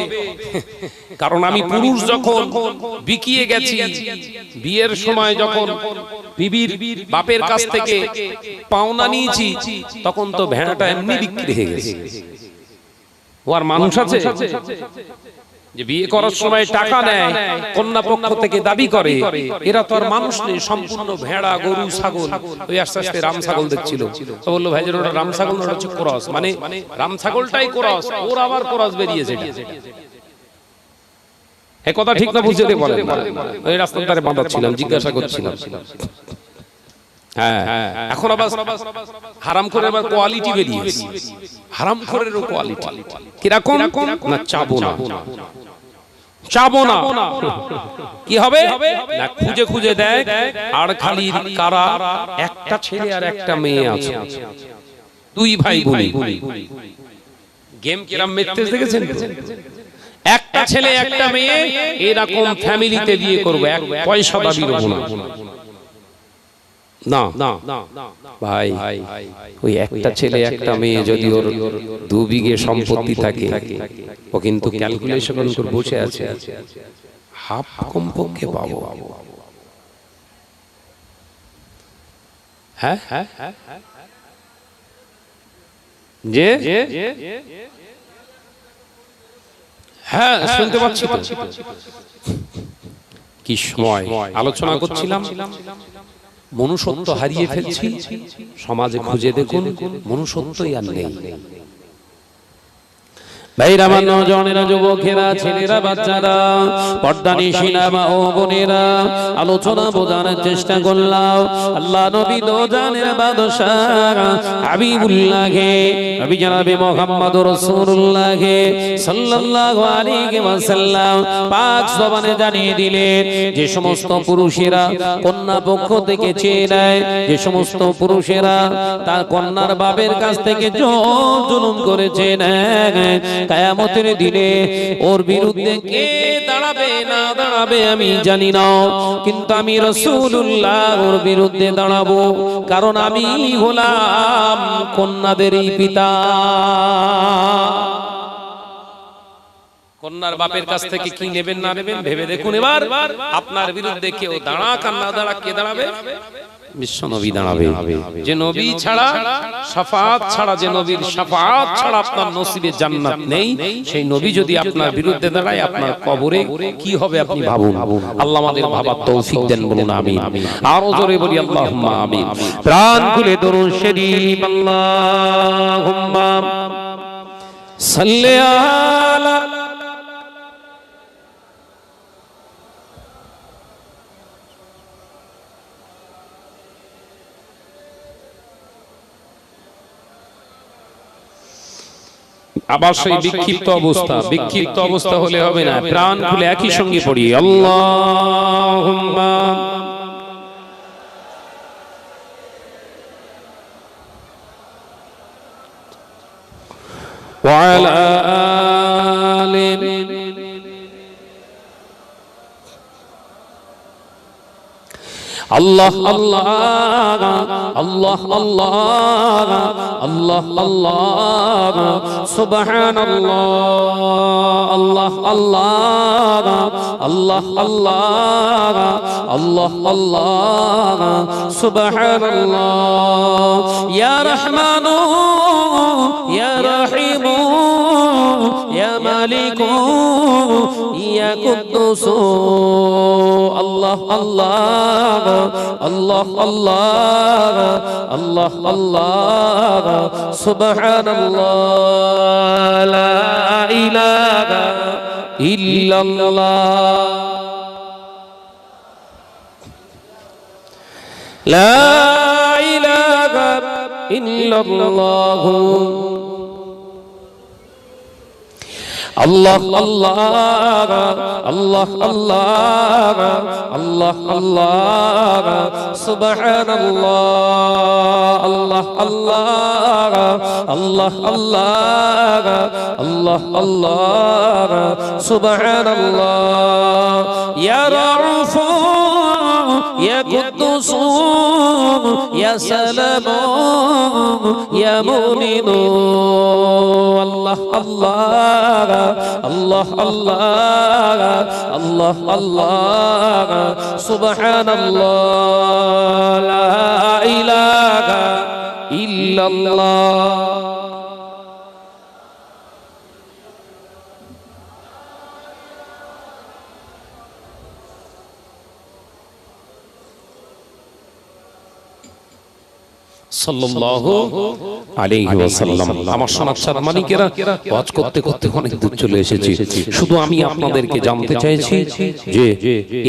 কারণ আমি পুরুষ যখন বিকিয়ে গেছি, বিয়ের সময় যখন বিবির বাপের কাছ থেকে পাওনা নিয়েছি, তখন তো ভেড়াটা এমনি বিক্রি হয়ে গেছে। ও আর মানুষ আছে যে বিয়ে করার সময় টাকা নেয়, কন্যা পক্ষ থেকে দাবি করে? এরা তো আর মানুষ নেই, সম্পূর্ণ ভেড়া, গরু, ছাগল। ওই আস্তে আস্তে রাম ছাগল দেখছিল, তো বললো ভাই যে ওটা রাম ছাগল না, ওটা হচ্ছে ক্রস। মানে রাম ছাগলটাই ক্রস, ওর আবার ক্রস বেরিয়েছে। এই কথা ঠিক না? বুঝতে বলেন। ওই রাস্তার ধারে বাঁধা ছিলাম, জিজ্ঞাসা করছিলাম। হ্যাঁ, এখন আবার হারাম করে আবার কোয়ালিটি বেরিয়েছে। হারাম করেরও কোয়ালিটি কিরকম? না চাবো না, চাবো না। কি হবে না, খুঁজে খুঁজে দেয়। আর খালি কারা? একটা ছেলে আর একটা মেয়ে আছে, দুই ভাই বোন। গেম কিরম মেতে দেখেছেন? একটা ছেলে একটা মেয়ে, এরকম ফ্যামিলিতে বিয়ে করবো, এক পয়সা দাবি দেবো না। না ভাই, ওই একটা ছেলে একটা মেয়ে যদি ওর 2 বিঘে সম্পত্তি থাকে, ও কিন্তু ক্যালকুলেশন করে বসে আছে, হাফ কমপক্ষে পাবো। হ্যাঁ, যে হ্যাঁ শুনতে পাচ্ছি তো। কি সময় আলোচনা করছিলাম, মনুষ্যত্ব হারিয়ে ফেলছি। সমাজে খুঁজে দেখুন, মনুষ্যত্বই আর নেই। ভাইরা, আমার নওজওয়ানেরা, যুবকেরা, ছেলেরা, বাচ্চারা, পর্দানিশিনা মা ও বোনেরা, আলোচনা বোঝানোর চেষ্টা করলাম। আল্লাহ নবী দো জানের বাদশাহ হাবিবুল্লাহ নবী জনাবে মুহাম্মদুর রাসূলুল্লাহ সাল্লাল্লাহু আলাইহি ওয়াসাল্লাম পাক জবানে জানিয়ে দিলেন, যে সমস্ত পুরুষেরা কন্যা পক্ষ থেকে চেয়ে নেয়, যে সমস্ত পুরুষেরা তার কন্যার বাপের কাছ থেকে জুলুম করেছে না, কিয়ামতের দিনে ওর বিরুদ্ধে কে দাঁড়াবে না দাঁড়াবে আমি জানি না, কিন্তু আমি রাসূলুল্লাহ ওর বিরুদ্ধে দাঁড়াবো, কারণ আমি হলাম কন্যাদেরই পিতা। কন্যার বাপের কাছ থেকে কি নেবেন না নেবেন ভেবে দেখুন। এবার আপনার বিরুদ্ধে কেউ দাঁড়াক আর না দাঁড়াক, কে দাঁড়াবে? বিশ্বনবী দাঁড়াবে। যে নবী ছাড়া, শাফাআত ছাড়া, যে নবীর শাফাআত ছাড়া আপনার নসিবে জান্নাত নেই, সেই নবী যদি আপনার বিরুদ্ধে দাঁড়ায়, আপনার কবরে কি হবে আপনি ভাবুন। আল্লাহ আমাদের ভাবার তৌফিক দেন, বলুন আমিন। আর জোরে বলি আল্লাহুম্মা আমিন। প্রাণ খুলে দরুদ শরীফ আল্লাহুম্মা সাল্লি আলা আবার সেই বিক্ষিপ্ত অবস্থা হলে হবে না, প্রাণ খুলে একই সঙ্গে পড়ি আল্লাহুম্মা ওয়া আলা আলি আল্লাহ আল্লাহ আল্লাহ আল্লাহ আল্লাহ আল্লাহ সুবহানাল্লাহ আল্লাহ আল্লাহ আল্লাহ আল্লাহ আল্লাহ আল্লাহ সুবহানাল্লাহ ইয়া রহমানু ইয়া রহিমু ইয়া মালিকু ইয়া কুদ্দুসু আল্লাহ আল্লাহ আল্লাহ আল্লাহ আল্লাহ আল্লাহ সুবহানাল্লাহ লা ইলাহা ইল্লাল্লাহ লা ইলাহা ইল্লাল্লাহ আল্লাহ আল্লাহ আল্লাহ আল্লাহ আল্লাহ আল্লাহ সুবহানাল্লাহ আল্লাহ আল্লাহ আল্লাহ আল্লাহ আল্লাহ আল্লাহ সুবহানাল্লাহ ইয়া রাউফ ইয়া কুদ্দুস ইয়া সালাম ইয়া মুমিন আল্লাহ আল্লাহ আল্লাহ আল্লাহ আল্লাহ আল্লাহ সুবহানাল্লাহ লা ইলাহা ইল্লাল্লাহ সাল্লাল্লাহু আলাইহি ওয়াসাল্লাম। আমার সোনার মানিকেরা, ওয়াজ করতে করতে অনেক দূর চলে এসেছি। শুধু আমি আপনাদেরকে জানতে চাইছি যে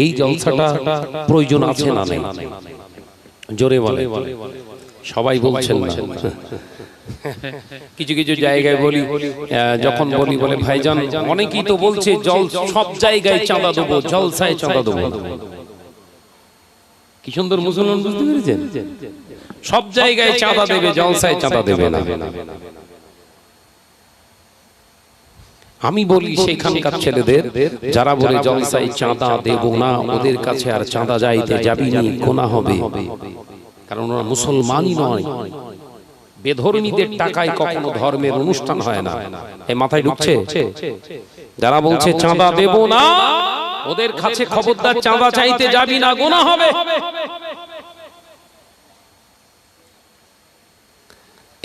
এই জলসাটা প্রয়োজন আছে না নেই? জোরে বলে, সবাই বলছেন না। কিছু কিছু জায়গায় বলি, যখন বলি বলে ভাইজান অনেকেই তো বলছে জল সব জায়গায় চাঁদা দেবো, জলসায় চাঁদা দেবো। কি সুন্দর মুসলমান, বুঝতে পেরেছেন? সব জায়গায় চাঁদা দেবে, জলসায় চাঁদা দেবে না। আমি বলি সেখানকার ছেলেদের যারা বলে জলসায় চাঁদা দেব না, ওদের কাছে আর চাঁদা যাইতে যাবি না, গুনাহ হবে। কারণ ওরা মুসলমানই নয়। বেধর্মীদের টাকায় কখনো ধর্মের অনুষ্ঠান হয় না। এই মাথায় ঢুকছে? যারা বলছে চাঁদা দেব না, ওদের কাছে খবরদার চাঁদা চাইতে যাবি না, গুনাহ হবে।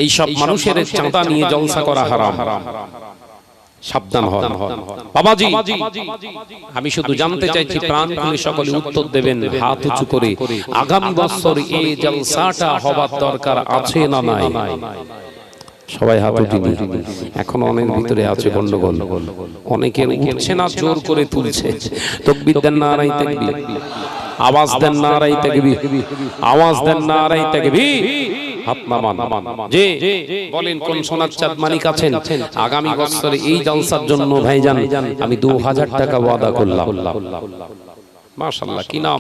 এই সব মানুষের চাঁদা নিয়ে জলসা করা হারাম। সাবধান হন বাবাজি। আমি শুধু জানতে চাইছি, প্রাণ খুলে সকলে উত্তর দেবেন হাত উঁচু করে, আগামী বছর এই জলসাটা হবার দরকার আছে না নাই? সবাই হাত উঠিয়ে। এখন অনেক ভিতরে আছে গন্ডগোল, অনেকের উঠছে না, জোর করে তুলছে। তাকবীর দেন, নারায়ে তাকবীর। আওয়াজ দেন, নারায়ে তাকবীর। আওয়াজ দেন, নারায়ে তাকবীর। হাত নামান। জি বলেন, কোন সোনার চাঁদ মালিক আছেন? আগামী বছরে এই জলসার জন্য ভাইজান আমি 2000 টাকা ওয়াদা করলাম। মাশাআল্লাহ, কি নাম?